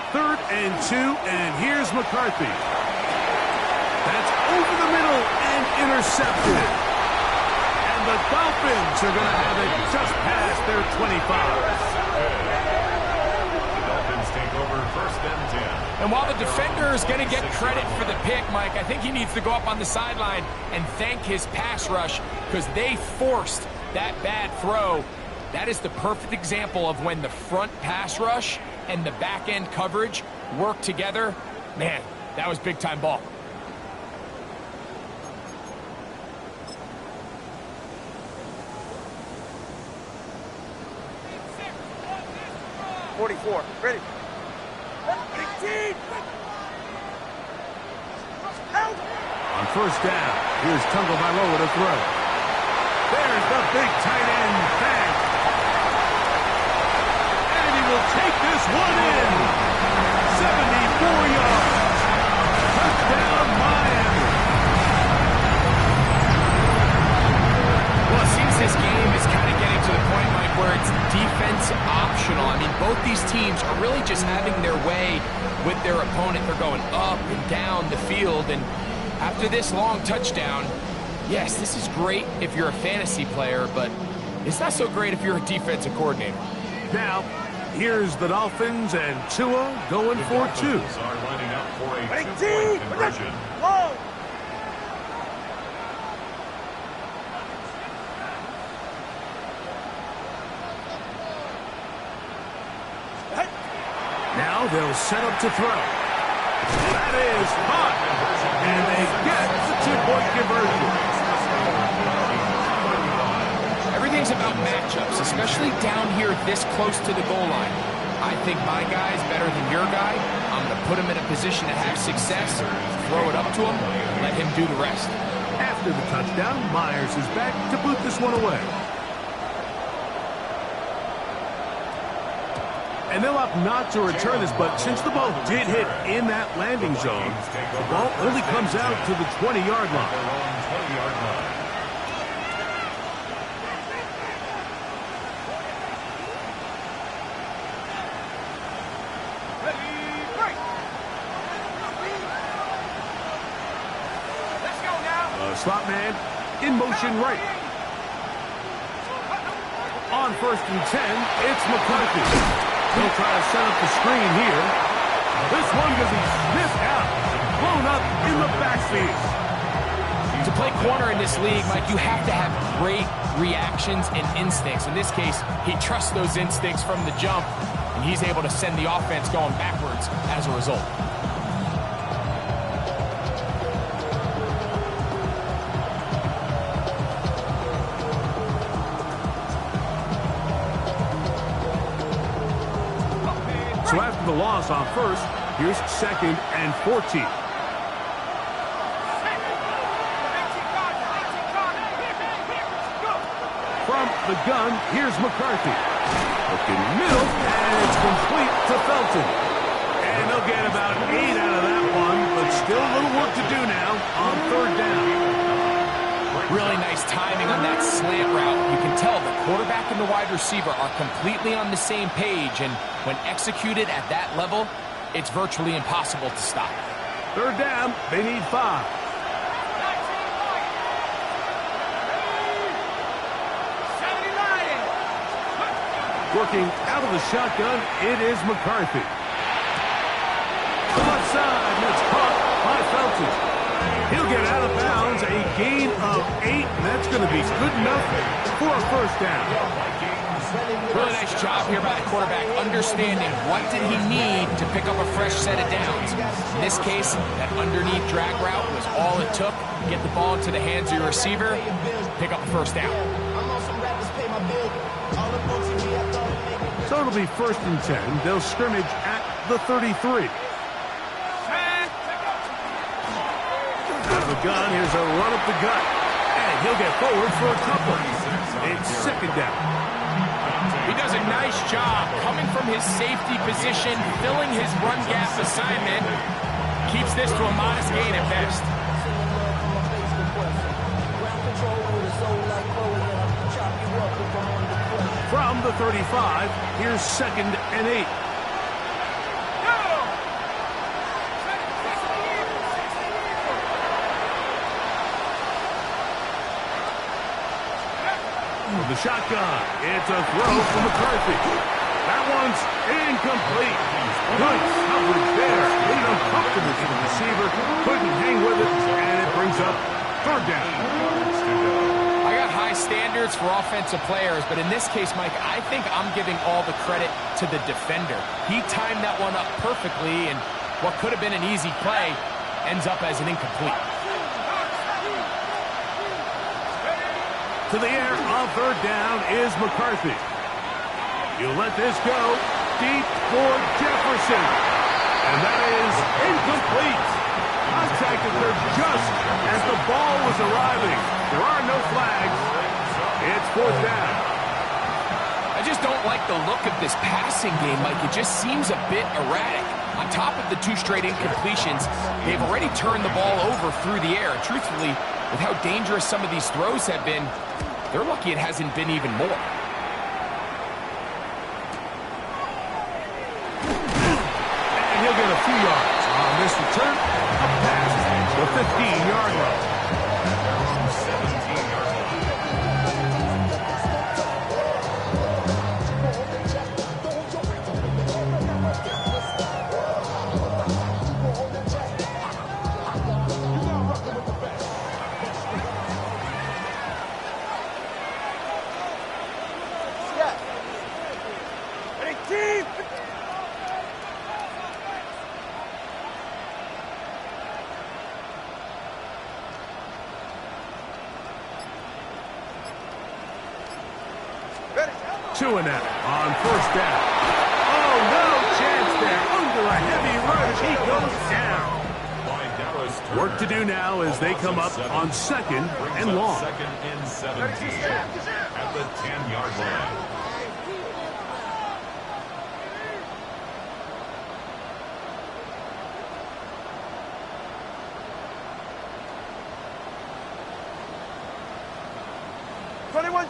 3rd and 2, and here's McCarthy. That's over the middle and intercepted. And the Dolphins are going to have it just past their 25. The Dolphins take over 1st and 10. And while the defender is going to get credit for the pick, Mike, I think he needs to go up on the sideline and thank his pass rush because they forced that bad throw. That is the perfect example of when the front pass rush and the back-end coverage work together. Man, that was big-time ball. Ready. 18. On 1st down, here's Tagovailoa to throw. There's the big tight end back. And he will take this one in. 74 yards. Touchdown, Miami. Well, it seems this game is kind of getting to the point, Mike, where it's defense optional. I mean, both these teams are really just having their way with their opponent. They're going up and down the field, and after this long touchdown, yes, this is great if you're a fantasy player, but it's not so great if you're a defensive coordinator. Now, here's the Dolphins and Tua going for 2. Dolphins are lining up for a 2-point conversion. Whoa. Now they'll set up to throw. That is hot. And they get the 2-point conversion. Everything's about matchups, especially down here this close to the goal line. I think my guy's better than your guy. I'm going to put him in a position to have success, throw it up to him, let him do the rest. After the touchdown, Myers is back to boot this one away. And they'll opt not to return this, but since the ball did hit in that landing zone, the ball only comes out to the 20-yard line. Slot man in motion right. On 1st and 10, it's McCarthy. He'll try to set up the screen here. This one going to be sniffed out, blown up in the backfield. To play corner in this league, Mike, you have to have great reactions and instincts. In this case, he trusts those instincts from the jump, and he's able to send the offense going backwards as a result. So after the loss on 1st, here's 2nd and 14. From the gun, here's McCarthy. Looking middle, and it's complete to Felton. And they'll get about 8 out of that one, but still a little work to do now on 3rd down. Really nice timing on that slant route. You can tell the quarterback and the wide receiver are completely on the same page, and when executed at that level, it's virtually impossible to stop. 3rd down, they need 5. Working out of the shotgun, it is McCarthy. To the left side, let's gain of 8, and that's going to be good enough for a first down. Really nice job here by the quarterback, understanding what did he need to pick up a fresh set of downs. In this case, that underneath drag route was all it took. Get the ball into the hands of your receiver, pick up a first down. So it'll be 1st and 10. They'll scrimmage at the 33. Out of the gun, here's a run up the gut. And he'll get forward for a couple. It's 2nd down. He does a nice job coming from his safety position, filling his run gap assignment. Keeps this to a modest gain at best. From the 35, here's 2nd and 8. The shotgun. It's a throw from McCarthy. That one's incomplete. Good coverage there. Made it uncomfortable for the receiver. Couldn't hang with it, and it brings up 3rd down. I got high standards for offensive players, but in this case, Mike, I think I'm giving all the credit to the defender. He timed that one up perfectly, and what could have been an easy play ends up as an incomplete. To the air on 3rd down is McCarthy. You let this go deep for Jefferson. And that is incomplete. Contacted there just as the ball was arriving. There are no flags. It's 4th down. I just don't like the look of this passing game, Mike. It just seems a bit erratic. On top of the 2 straight incompletions, they've already turned the ball over through the air. Truthfully, with how dangerous some of these throws have been, they're lucky it hasn't been even more. And he'll get a few yards on this return up past the 15-yard line. Two and out on 1st down. Oh, no chance there. Under a heavy rush, he goes down. Work to do now as they come up on 2nd and long. 2nd and 17 at the 10-yard line.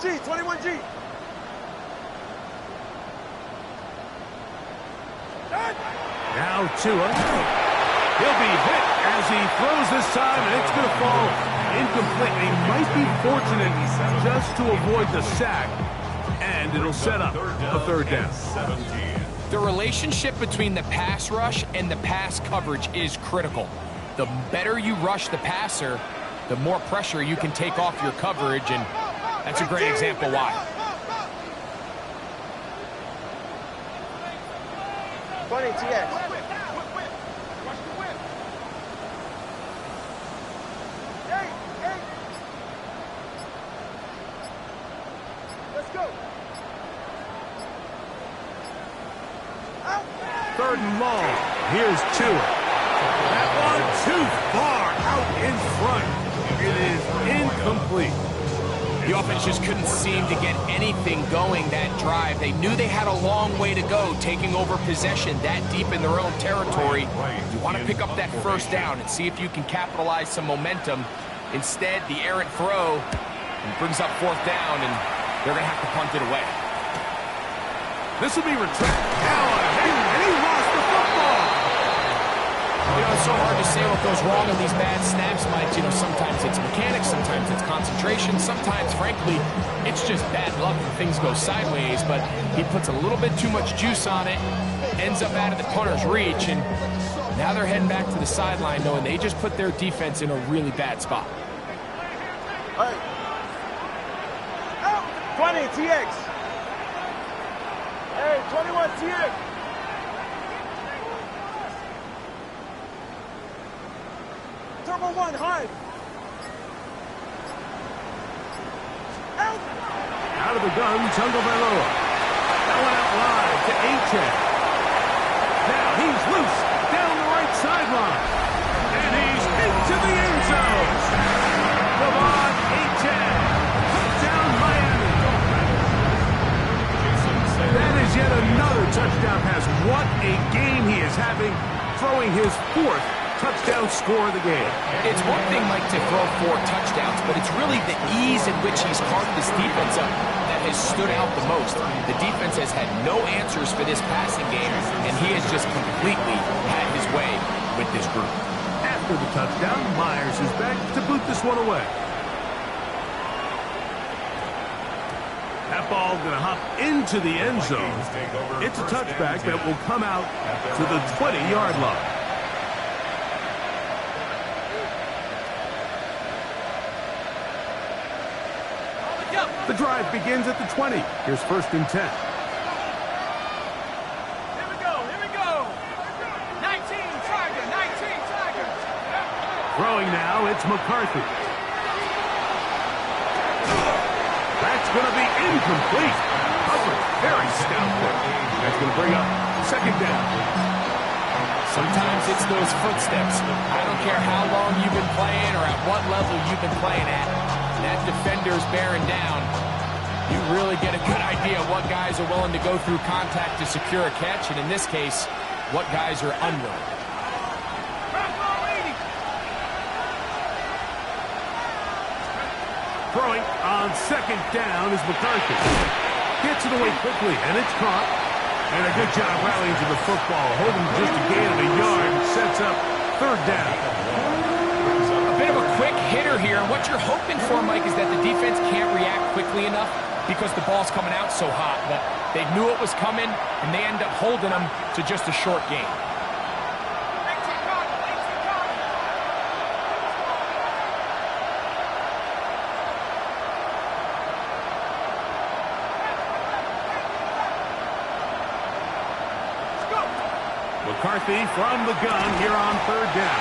G, 21G. Now Tua. He'll be hit as he throws this time, and it's going to fall incomplete. He might be fortunate just to avoid the sack, and it'll set up a 3rd down. The relationship between the pass rush and the pass coverage is critical. The better you rush the passer, the more pressure you can take off your coverage, and that's a great example why. 20 TX. Let's go. 3rd and long. Here's Tua. That one too far out in front. It is incomplete. The offense just couldn't seem to get anything going that drive. They knew they had a long way to go, taking over possession that deep in their own territory. You want to pick up that 1st down and see if you can capitalize some momentum. Instead, the errant throw brings up 4th down, and they're going to have to punt it away. This will be retracted. Now a hit, and he lost the football. You know, it's so hard to say what goes wrong in these bad snaps, Mike. You know, sometimes it's mechanics, sometimes it's concentration, sometimes, frankly, it's just bad luck and things go sideways, but he puts a little bit too much juice on it, ends up out of the punter's reach, and now they're heading back to the sideline knowing they just put their defense in a really bad spot. Hey. 20 TX. Hey, 21 TX. Turbo 1, hard. Out of the gun, Tagovailoa. That one out wide to Achane. Now he's loose down the right sideline. And he's into the end zone. Devon Achane. Touchdown, Miami. That is yet another touchdown pass. What a game he is having, throwing his fourth touchdown score of the game. It's one thing, Mike, to throw 4 touchdowns, but it's really the ease in which he's carved this defense up that has stood out the most. The defense has had no answers for this passing game, and he has just completely had his way with this group. After the touchdown, Myers is back to boot this one away. That ball going to hop into the end zone. It's a touchback that will come out to the 20-yard line. The drive begins at the 20. Here's 1st and 10. Here we go. 19 Tiger. Throwing now, it's McCarthy. That's going to be incomplete. Covered very stout there. That's going to bring up 2nd down. Sometimes it's those footsteps. I don't care how long you've been playing or at what level you've been playing at. That defender's bearing down. You really get a good idea what guys are willing to go through contact to secure a catch, and in this case, what guys are unwilling. Throwing on 2nd down is McCarthy. Gets it away quickly, and it's caught. And a good job rallying to the football, holding just a gain of a yard, sets up 3rd down. A bit of a quick hitter here, and what you're hoping for, Mike, is that the defense can't react quickly enough because the ball's coming out so hot. But they knew it was coming, and they end up holding them to just a short gain. McCarthy from the gun here on 3rd down.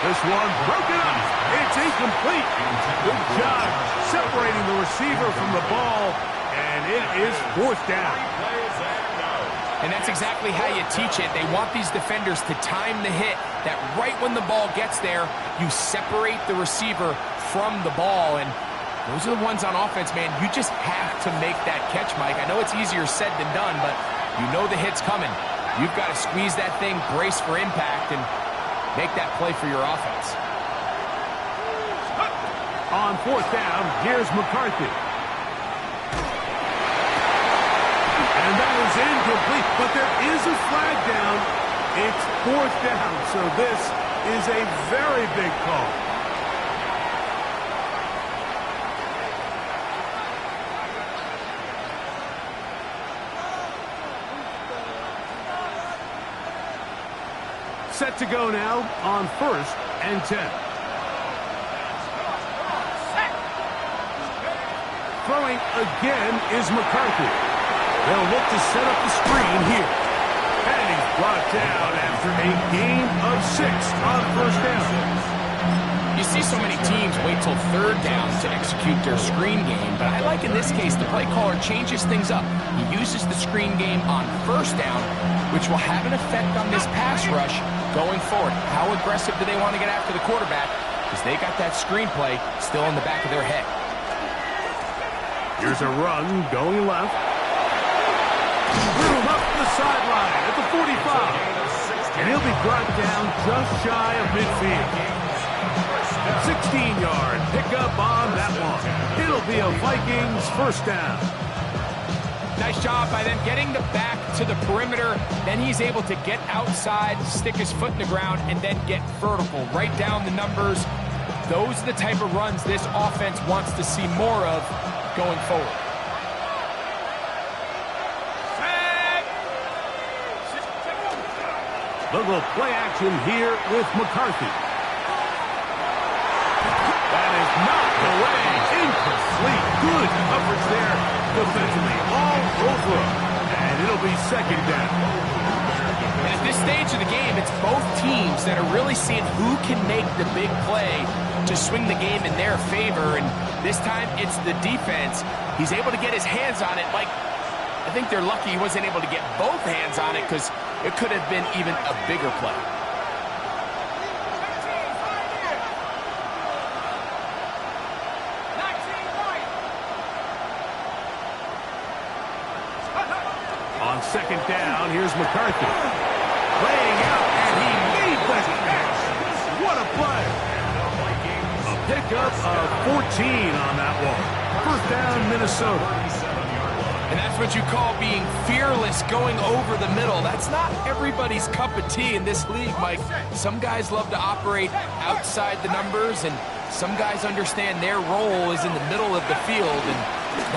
This one broken up. It's incomplete. Good job separating the receiver from the ball, and it is 4th down. And that's exactly how you teach it. They want these defenders to time the hit, that right when the ball gets there, you separate the receiver from the ball. And those are the ones on offense, man. You just have to make that catch, Mike. I know it's easier said than done, but you know the hit's coming. You've got to squeeze that thing, brace for impact, and make that play for your offense. On 4th down, here's McCarthy. And that is incomplete, but there is a flag down. It's 4th down, so this is a very big call. Set to go now on 1st and 10. Throwing again is McCarthy. They'll look to set up the screen here. And he's brought down after a gain of 6 on 1st down. You see so many teams wait till 3rd down to execute their screen game, but I like in this case the play caller changes things up. He uses the screen game on 1st down, which will have an effect on this pass rush going forward. How aggressive do they want to get after the quarterback? Because they got that screen play still in the back of their head. Here's a run going left. Threw him up the sideline at the 45. And he'll be brought down just shy of midfield. 16-yard pickup on that one. It'll be a Vikings 1st down. Nice job by them getting the back to the perimeter. Then he's able to get outside, stick his foot in the ground, and then get vertical. Right down the numbers. Those are the type of runs this offense wants to see more of going forward. They'll go play action here with McCarthy. That is knocked away. Incomplete. Good coverage there defensively. All over him. And it'll be second down. And at this stage of the game, it's both teams that are really seeing who can make the big play to swing the game in their favor. And this time, it's the defense. He's able to get his hands on it. Like, I think they're lucky he wasn't able to get both hands on it because it could have been even a bigger play. On second down, here's McCarthy. Laying out, and he made the catch. What a play. A pickup of 14 on that one. First down, Minnesota. And that's what you call being fearless, going over the middle. That's not everybody's cup of tea in this league, Mike. Some guys love to operate outside the numbers, and some guys understand their role is in the middle of the field, and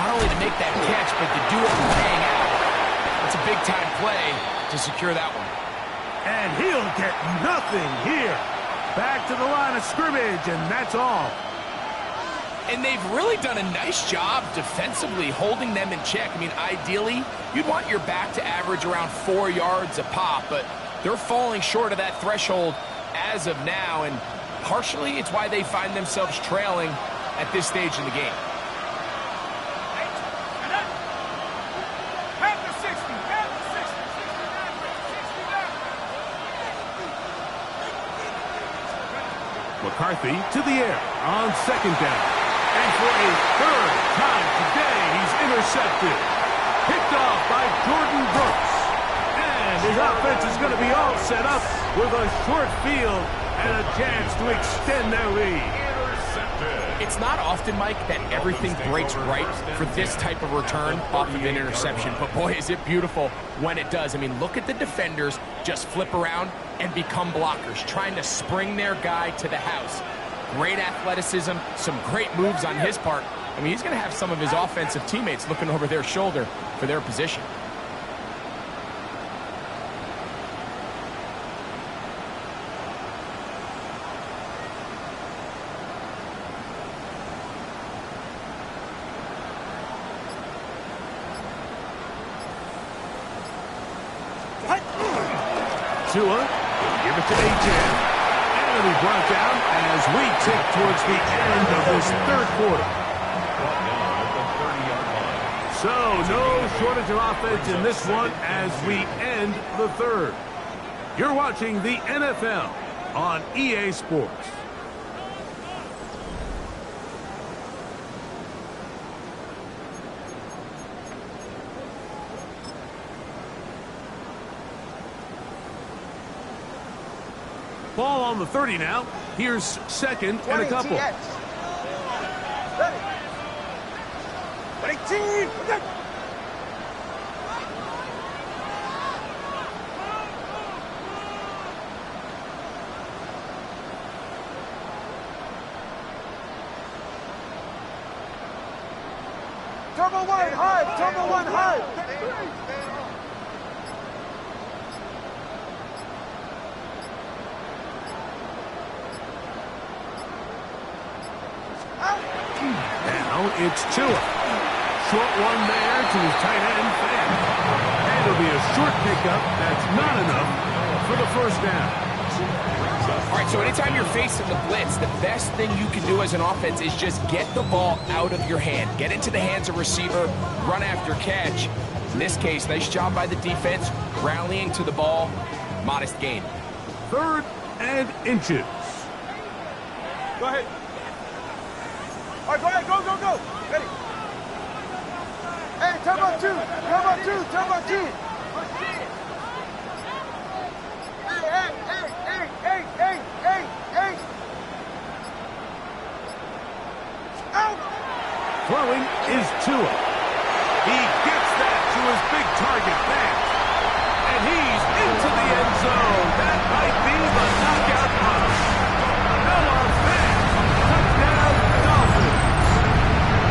not only to make that catch, but to do it laying out. It's a big-time play to secure that one. And he'll get nothing here. Back to the line of scrimmage, and that's all. And they've really done a nice job defensively holding them in check. I mean, ideally, you'd want your back to average around 4 yards a pop, but they're falling short of that threshold as of now, and partially it's why they find themselves trailing at this stage in the game. McCarthy to the air on second down. And for a third time today, he's intercepted. Picked off by Jordan Brooks. And his offense is going to be all set up with a short field and a chance to extend their lead. It's not often, Mike, that everything breaks right for this type of return off of an interception. But boy, is it beautiful when it does. I mean, look at the defenders just flip around and become blockers, trying to spring their guy to the house. Great athleticism, some great moves on his part. I mean, he's going to have some of his offensive teammates looking over their shoulder for their position. Tua, give it to A-Chan, and it'll be brought down as we tick towards the end of this third quarter. So, no shortage of offense in this one as we end the third. You're watching the NFL on EA Sports. Ball on the 30 now. Here's second and a couple. Ready. 18. Turbo one high. Turbo one high. Now it's Tua. Short one there to his tight end, Fan. And it'll be a short pickup. That's not enough for the first down. All right, so anytime you're facing the blitz, the best thing you can do as an offense is just get the ball out of your hand. Get into the hands of receiver, run after catch. In this case, nice job by the defense, rallying to the ball. Modest gain. Third and inches. Go ahead. All right, go ahead. Go, go, go. Ready. Hey, turbo two. Turbo two. Turbo two. Throwing is Tua. He gets that to his big target pass. And he's into the end zone. That might be the knockout punch. Noah Fant. Touchdown, Dolphins.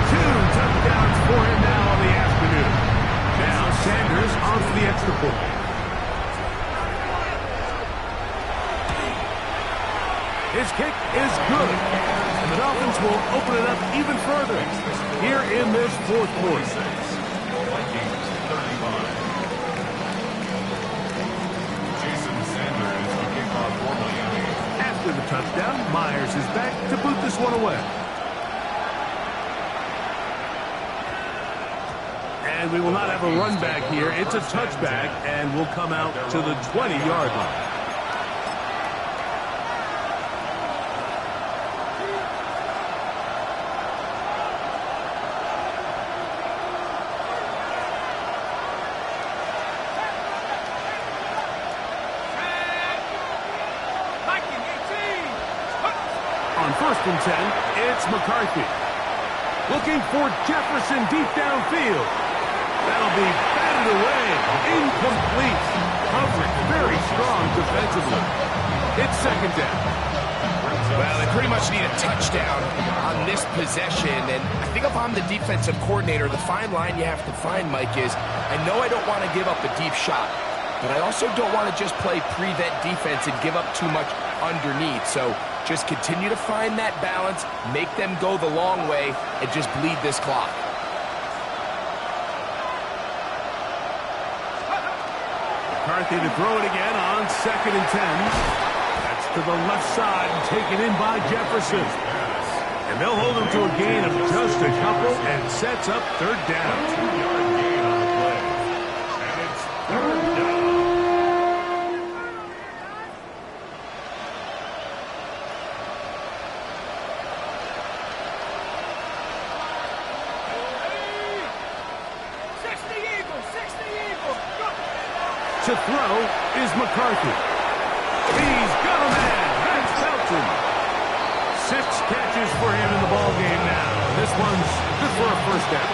2 touchdowns for him now on the afternoon. Now Sanders on the His kick is good. And the Dolphins will open it up even further here in this fourth quarter. Vikings 35. Jason Sanders will kick off for Miami. After the touchdown, Myers is back to boot this one away. And we will not have a run back here. It's a touchback, and we'll come out to the 20-yard line. On 1st and 10, it's McCarthy. Looking for Jefferson deep downfield. That'll be batted away. Incomplete. Coverage very strong defensively. It's 2nd down. Well, they pretty much need a touchdown on this possession. And I think if I'm the defensive coordinator, the fine line you have to find, Mike, is I know I don't want to give up a deep shot, but I also don't want to just play prevent defense and give up too much underneath. So just continue to find that balance, make them go the long way, and just bleed this clock. McCarthy to throw it again on 2nd and 10. That's to the left side and taken in by Jefferson. And they'll hold him to a gain of just a couple and sets up 3rd down. 2-yard gain on the play. And it's 3rd down. To throw is McCarthy. He's got a man. That's Felton. 6 catches for him in the ballgame now. This one's good for a 1st down.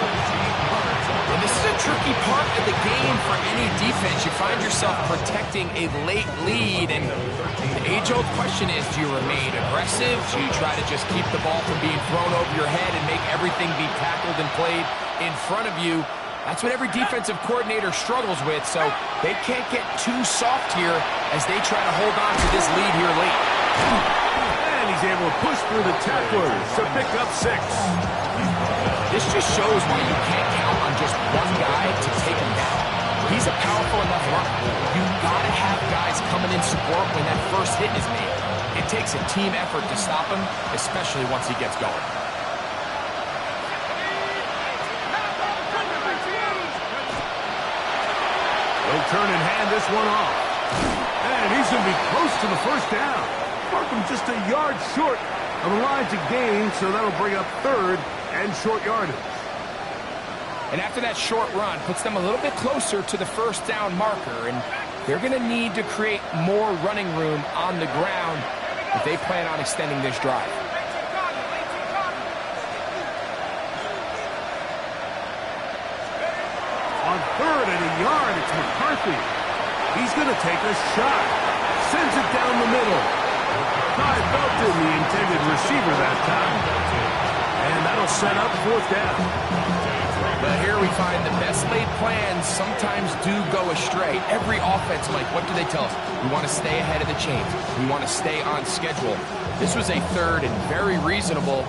And this is a tricky part of the game for any defense. You find yourself protecting a late lead, and the age-old question is, do you remain aggressive? Do you try to just keep the ball from being thrown over your head and make everything be tackled and played in front of you? That's what every defensive coordinator struggles with, so they can't get too soft here as they try to hold on to this lead here late. And he's able to push through the tacklers to pick up 6. This just shows why you can't count on just one guy to take him down. He's a powerful enough runner. You've got to have guys coming in support when that first hit is made. It takes a team effort to stop him, especially once he gets going. He'll turn and hand this one off. And he's going to be close to the 1st down. Markham just a yard short of the line to gain, so that'll bring up 3rd and short yardage. And after that short run, puts them a little bit closer to the 1st down marker, and they're going to need to create more running room on the ground if they plan on extending this drive. On 3rd and a yard, it's McCarthy. He's going to take a shot. Sends it down the middle. Ty Belton, the intended receiver that time. And that'll set up 4th down. But here we find the best laid plans sometimes do go astray. Every offense, Mike, what do they tell us? We want to stay ahead of the chains. We want to stay on schedule. This was a 3rd and very reasonable.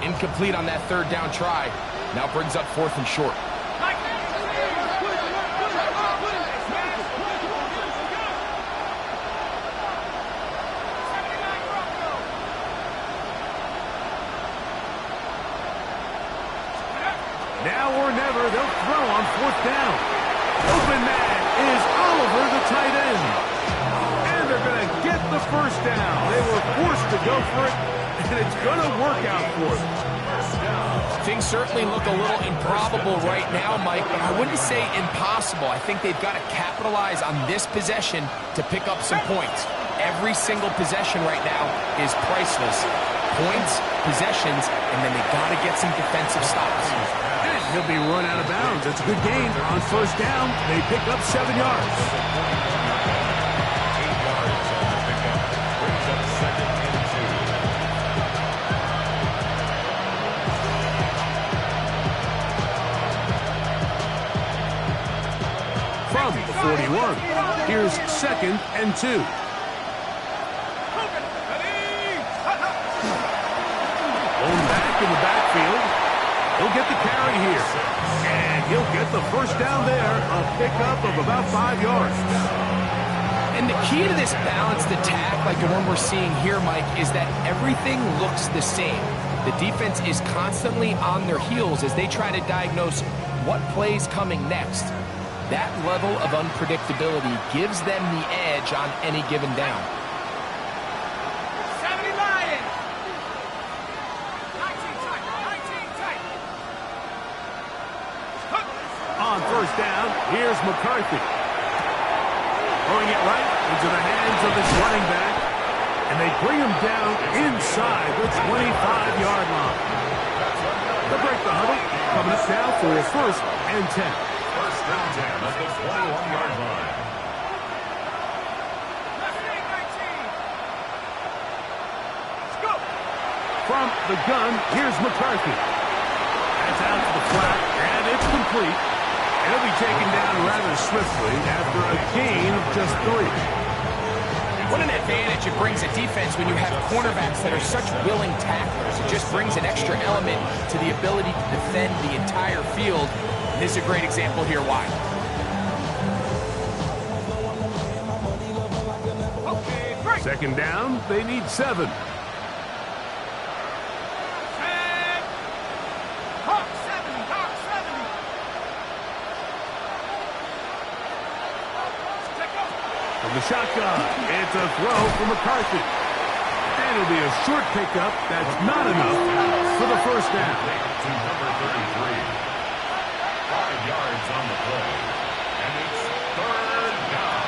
Incomplete on that 3rd down try. Now brings up 4th and short. Now or never, they'll throw on 4th down. Open man is Oliver, the tight end. And they're going to get the 1st down. They were forced to go for it, and it's going to work out for them. Things certainly look a little improbable right now, Mike, but I wouldn't say impossible. I think they've got to capitalize on this possession to pick up some points. Every single possession right now is priceless. Points, possessions, and then they've got to get some defensive stops. And he'll be run out of bounds. It's a good gain. On 1st down, they pick up 7 yards. 8 yards on the pickup. Brings up 2nd and 2. From the 41, here's 2nd and 2. in the backfield. He'll get the carry here. And he'll get the first down there, a pickup of about 5 yards. And the key to this balanced attack, like the one we're seeing here, Mike, is that everything looks the same. The defense is constantly on their heels as they try to diagnose what play's coming next. That level of unpredictability gives them the edge on any given down. 70 Lions! 19 tight, 19 tight. On first down, here's McCarthy. Throwing it right into the hands of this running back. And they bring him down inside the 25-yard line. They'll break the huddle, coming up now for a 1st and 10. First and 10 at the 21-yard line. From the gun, here's McCarthy. That's out to the flat, and it's complete. He'll be taken down rather swiftly after a gain of just 3. What an advantage it brings a defense when you have cornerbacks that are such willing tacklers. It just brings an extra element to the ability to defend the entire field. And this is a great example here why. Second down, they need 7. From the shotgun, it's a throw for McCarthy. And it'll be a short pickup. That's not enough for the first down. To number 33. 5 yards on the play. And it's 3rd down.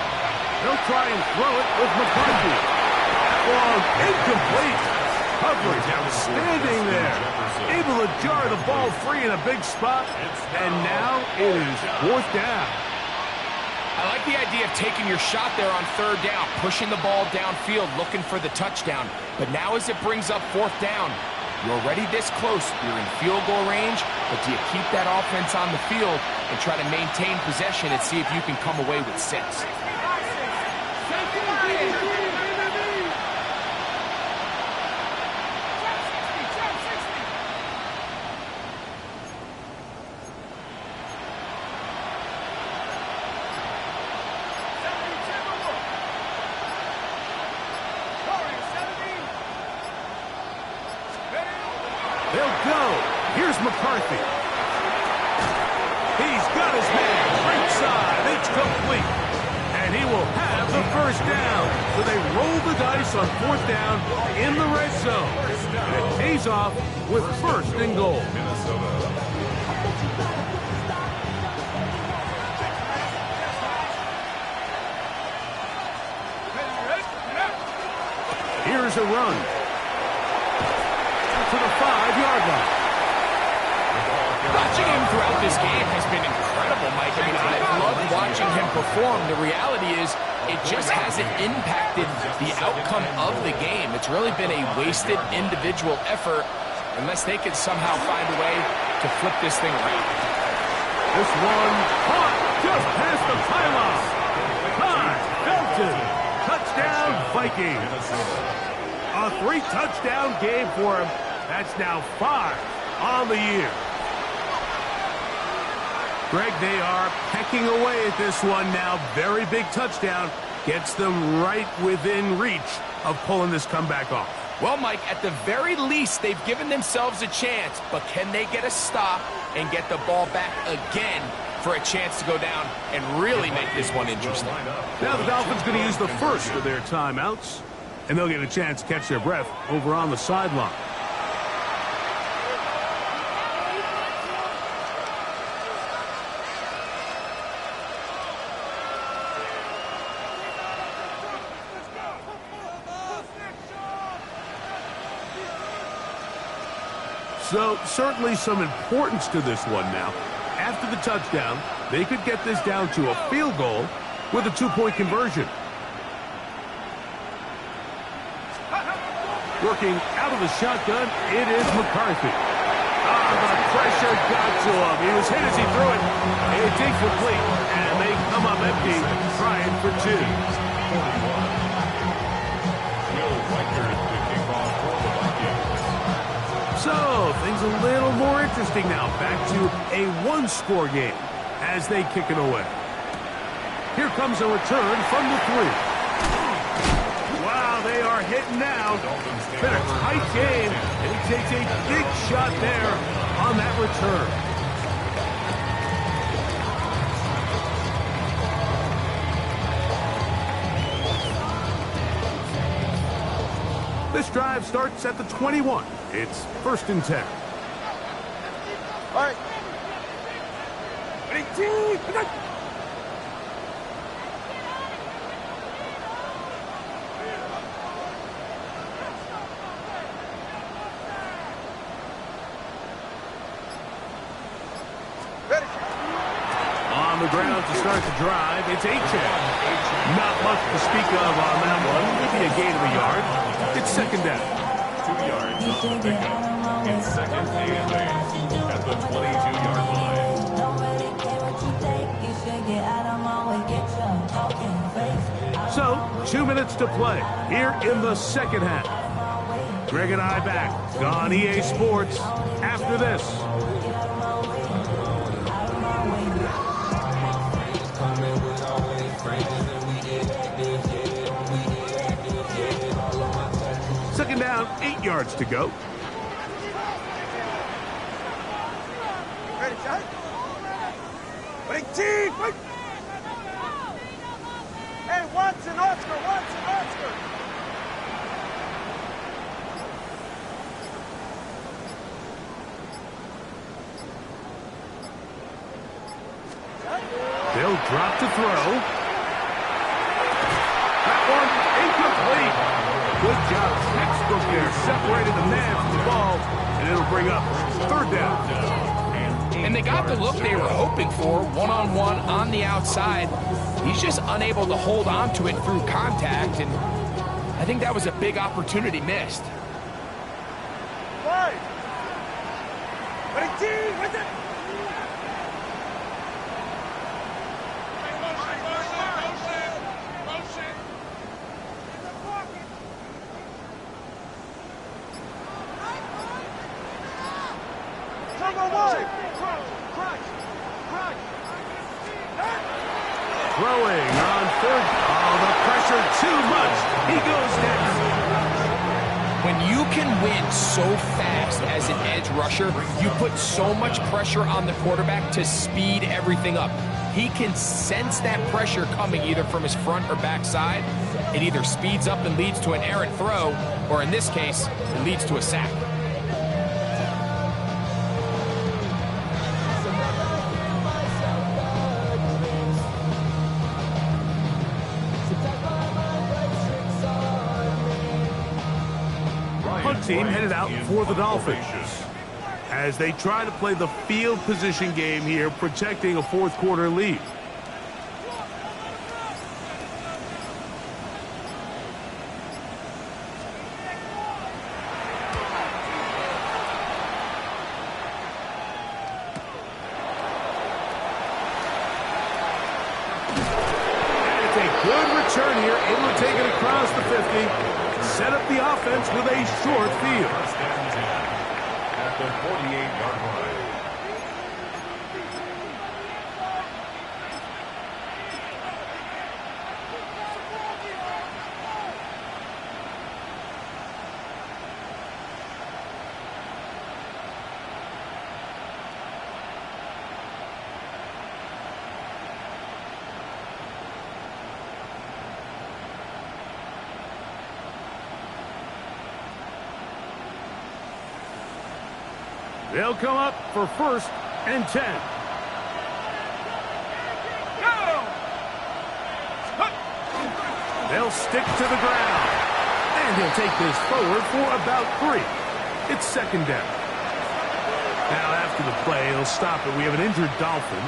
They'll try and throw it with McCarthy. That long, incomplete. Coverage outstanding there. Able to jar the ball free in a big spot. And now it is 4th down. I like the idea of taking your shot there on 3rd down, pushing the ball downfield, looking for the touchdown. But now as it brings up 4th down, you're already this close. You're in field goal range, but do you keep that offense on the field and try to maintain possession and see if you can come away with 6? They'll go. Here's McCarthy. He's got his man right side. It's complete. And he will have the first down. So they roll the dice on 4th down in the red zone. And it pays off with 1st and goal. Here's a run. To the 5-yard line. Watching him throughout this game has been incredible, Mike. I mean, I've loved watching him perform. The reality is it just hasn't impacted the outcome of the game. It's really been a wasted individual effort unless they can somehow find a way to flip this thing around. This one caught just past the pylon. Todd Felton. Touchdown, Vikings. A 3-touchdown game for him. That's now 5 on the year. Greg, they are pecking away at this one now. Very big touchdown. Gets them right within reach of pulling this comeback off. Well, Mike, at the very least, they've given themselves a chance, but can they get a stop and get the ball back again for a chance to go down and really make this one interesting? Now the Dolphins going to use the first of their timeouts, and they'll get a chance to catch their breath over on the sideline. So certainly some importance to this one now. After the touchdown, they could get this down to a field goal with a 2-point conversion. Working out of the shotgun, it is McCarthy. The pressure got to him. He was hit as he threw it. It's incomplete, and they come up empty, trying for 2. So So, things a little more interesting now. Back to a one-score game as they kick it away. Here comes a return from the 3. Wow, they are hitting now. Been a tight game, and he takes a big shot there on that return. This drive starts at the 21. It's 1st and 10. All right. On the ground to start the drive, it's Achane. Not much to speak of on that one. Maybe a gain of a yard. It's 2nd down. 2 yards on the pickup. It's 2nd and 8 at the 22-yard line. So, 2 minutes to play here in the 2nd half. Greg and I back on EA Sports after this. Second down, 8 yards to go. Ready, shot. Wait, team, wait. Hey, Watson, Oscar. They'll drop to throw. That one incomplete. Good job. Textbook there. Separated the man from the ball, and it'll bring up 3rd down. And they got the look they were hoping for, one-on-one on the outside. He's just unable to hold on to it through contact, and I think that was a big opportunity missed. Five. Ready, team, what's it? Throwing on 3rd. Oh, the pressure too much. He goes down. When you can win so fast as an edge rusher, you put so much pressure on the quarterback to speed everything up. He can sense that pressure coming either from his front or back side. It either speeds up and leads to an errant throw, or in this case, it leads to a sack. Team headed out for the Dolphins as they try to play the field position game here, protecting a 4th quarter lead. And it's a good return here, able to take it across the 50. Set up the offense with a short field. At the 48-yard line. They'll come up for 1st and 10. They'll stick to the ground. And he'll take this forward for about 3. It's 2nd down. Now after the play, he'll stop it. We have an injured Dolphin.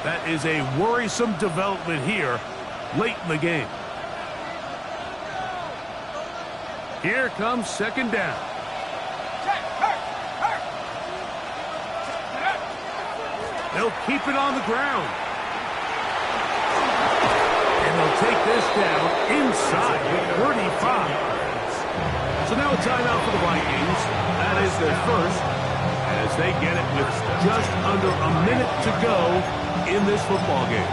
That is a worrisome development here late in the game. Here comes 2nd down. They'll keep it on the ground. And they'll take this down inside the 35. So now a timeout for the Vikings. That is their first, as they get it with just under a minute to go in this football game.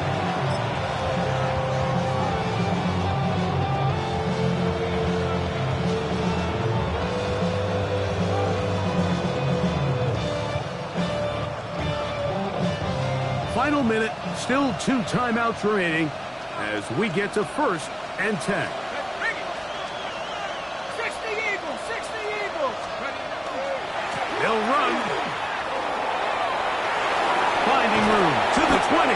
Final minute, still 2 timeouts remaining as we get to 1st and 10. 60 Eagles, 60 Eagles. They'll run. Finding room to the 20.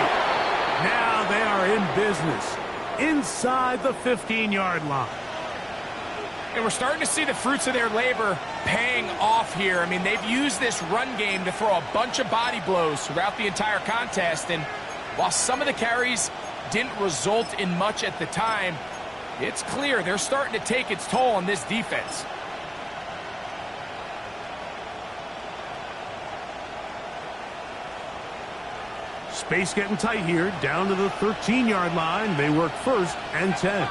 Now they are in business inside the 15-yard line. And we're starting to see the fruits of their labor paying off here. I mean, they've used this run game to throw a bunch of body blows throughout the entire contest. And while some of the carries didn't result in much at the time, it's clear they're starting to take its toll on this defense. Space getting tight here, down to the 13-yard line. They work 1st and 10.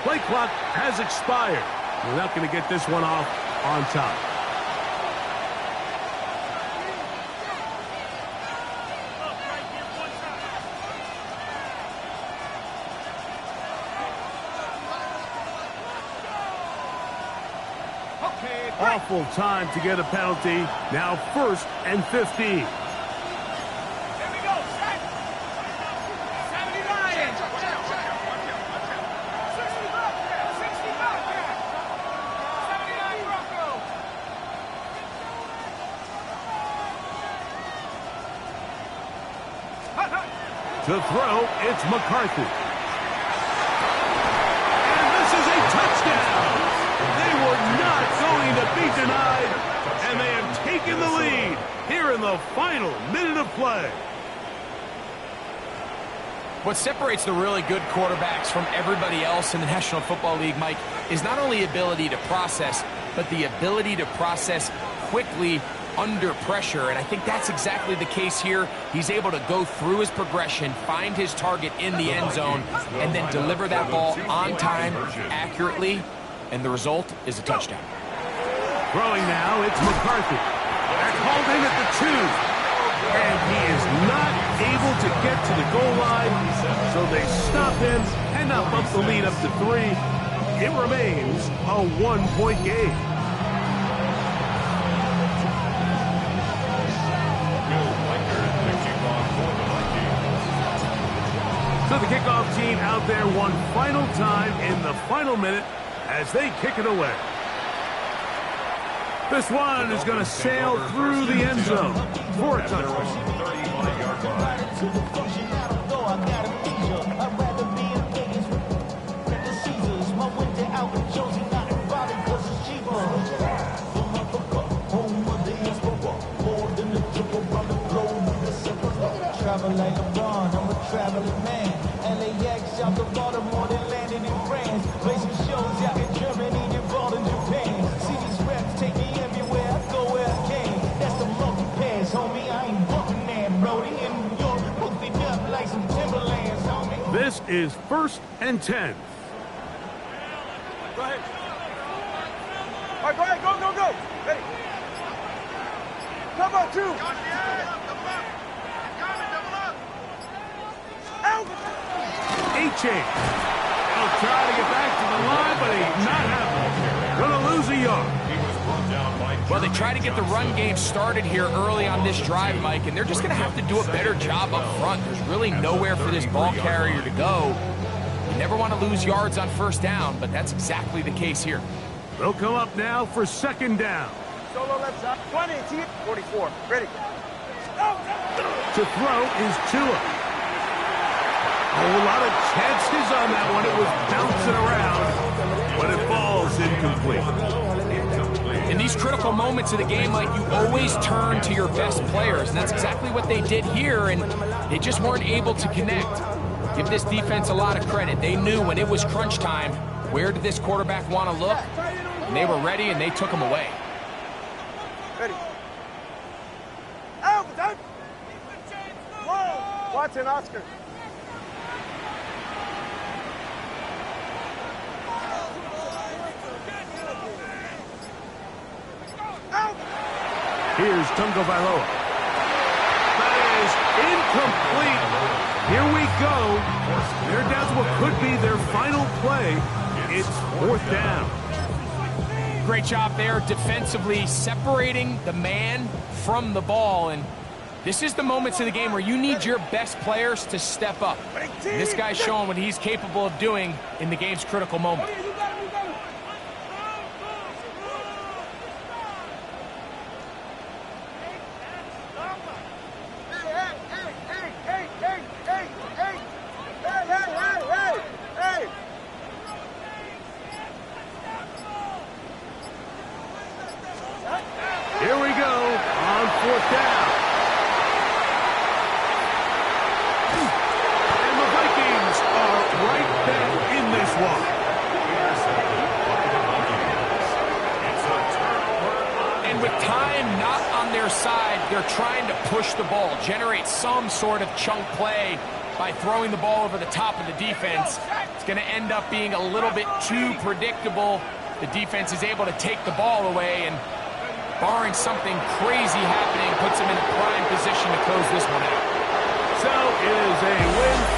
Play clock has expired. We're not going to get this one off on time. Awful time to get a penalty. Now 1st and 15. To throw, it's McCarthy. And this is a touchdown. They were not going to be denied, and they have taken the lead here in the final minute of play. What separates the really good quarterbacks from everybody else in the National Football League, Mike, is not only ability to process, but the ability to process quickly under pressure, and I think that's exactly the case here. He's able to go through his progression, find his target in the end zone, and then deliver that ball on time, accurately, and the result is a touchdown. Throwing now, it's McCarthy. They're called in at the 2, and he is not able to get to the goal line, so they stop him and not bump the lead up to 3. It remains a 1-point game. So the kickoff team out there one final time in the final minute as they kick it away. This one is going to sail through the end zone for a touchdown. Travel like LeBron, I'm a traveling man. LAX out to Baltimore, they landed in France. Play some shows out in Germany, involved in Japan. See these reps take me everywhere, I go where I can. That's the multi-pass, homie. I ain't bumping that, Brody. In New York, hooked it up like some Timberlands, homie. This is 1st and 10. Go ahead. All right, go ahead. Go, go, go. Ready. Come on, 2. A-chain. He'll try to get back to the line, but he's not happening. Gonna lose a yard. Well, they try to get the run game started here early on this drive, Mike, and they're just going to have to do a better job up front. There's really nowhere for this ball carrier to go. You never want to lose yards on 1st down, but that's exactly the case here. They'll come up now for 2nd down. Solo left side. 20, 44. Ready. To throw is Tua. A lot of chances on that one. It was bouncing around, but it falls incomplete. In these critical moments of the game, Mike, you always turn to your best players, and that's exactly what they did here, and they just weren't able to connect. Give this defense a lot of credit. They knew when it was crunch time, where did this quarterback want to look? And they were ready, and they took him away. Ready. Out, done. Watson, Oscar. Out. Here's Tungo Bailoa. That is incomplete. Here we go. They're down to what could be their final play. It's 4th down. Great job there defensively, separating the man from the ball. And this is the moments of the game where you need your best players to step up. And this guy's showing what he's capable of doing in the game's critical moment. Here we go on 4th down. And the Vikings are right back in this one. And with time not on their side, they're trying to push the ball, generate some sort of chunk play by throwing the ball over the top of the defense. It's going to end up being a little bit too predictable. The defense is able to take the ball away, and barring something crazy happening, puts them in a prime position to close this one out. So it is a win for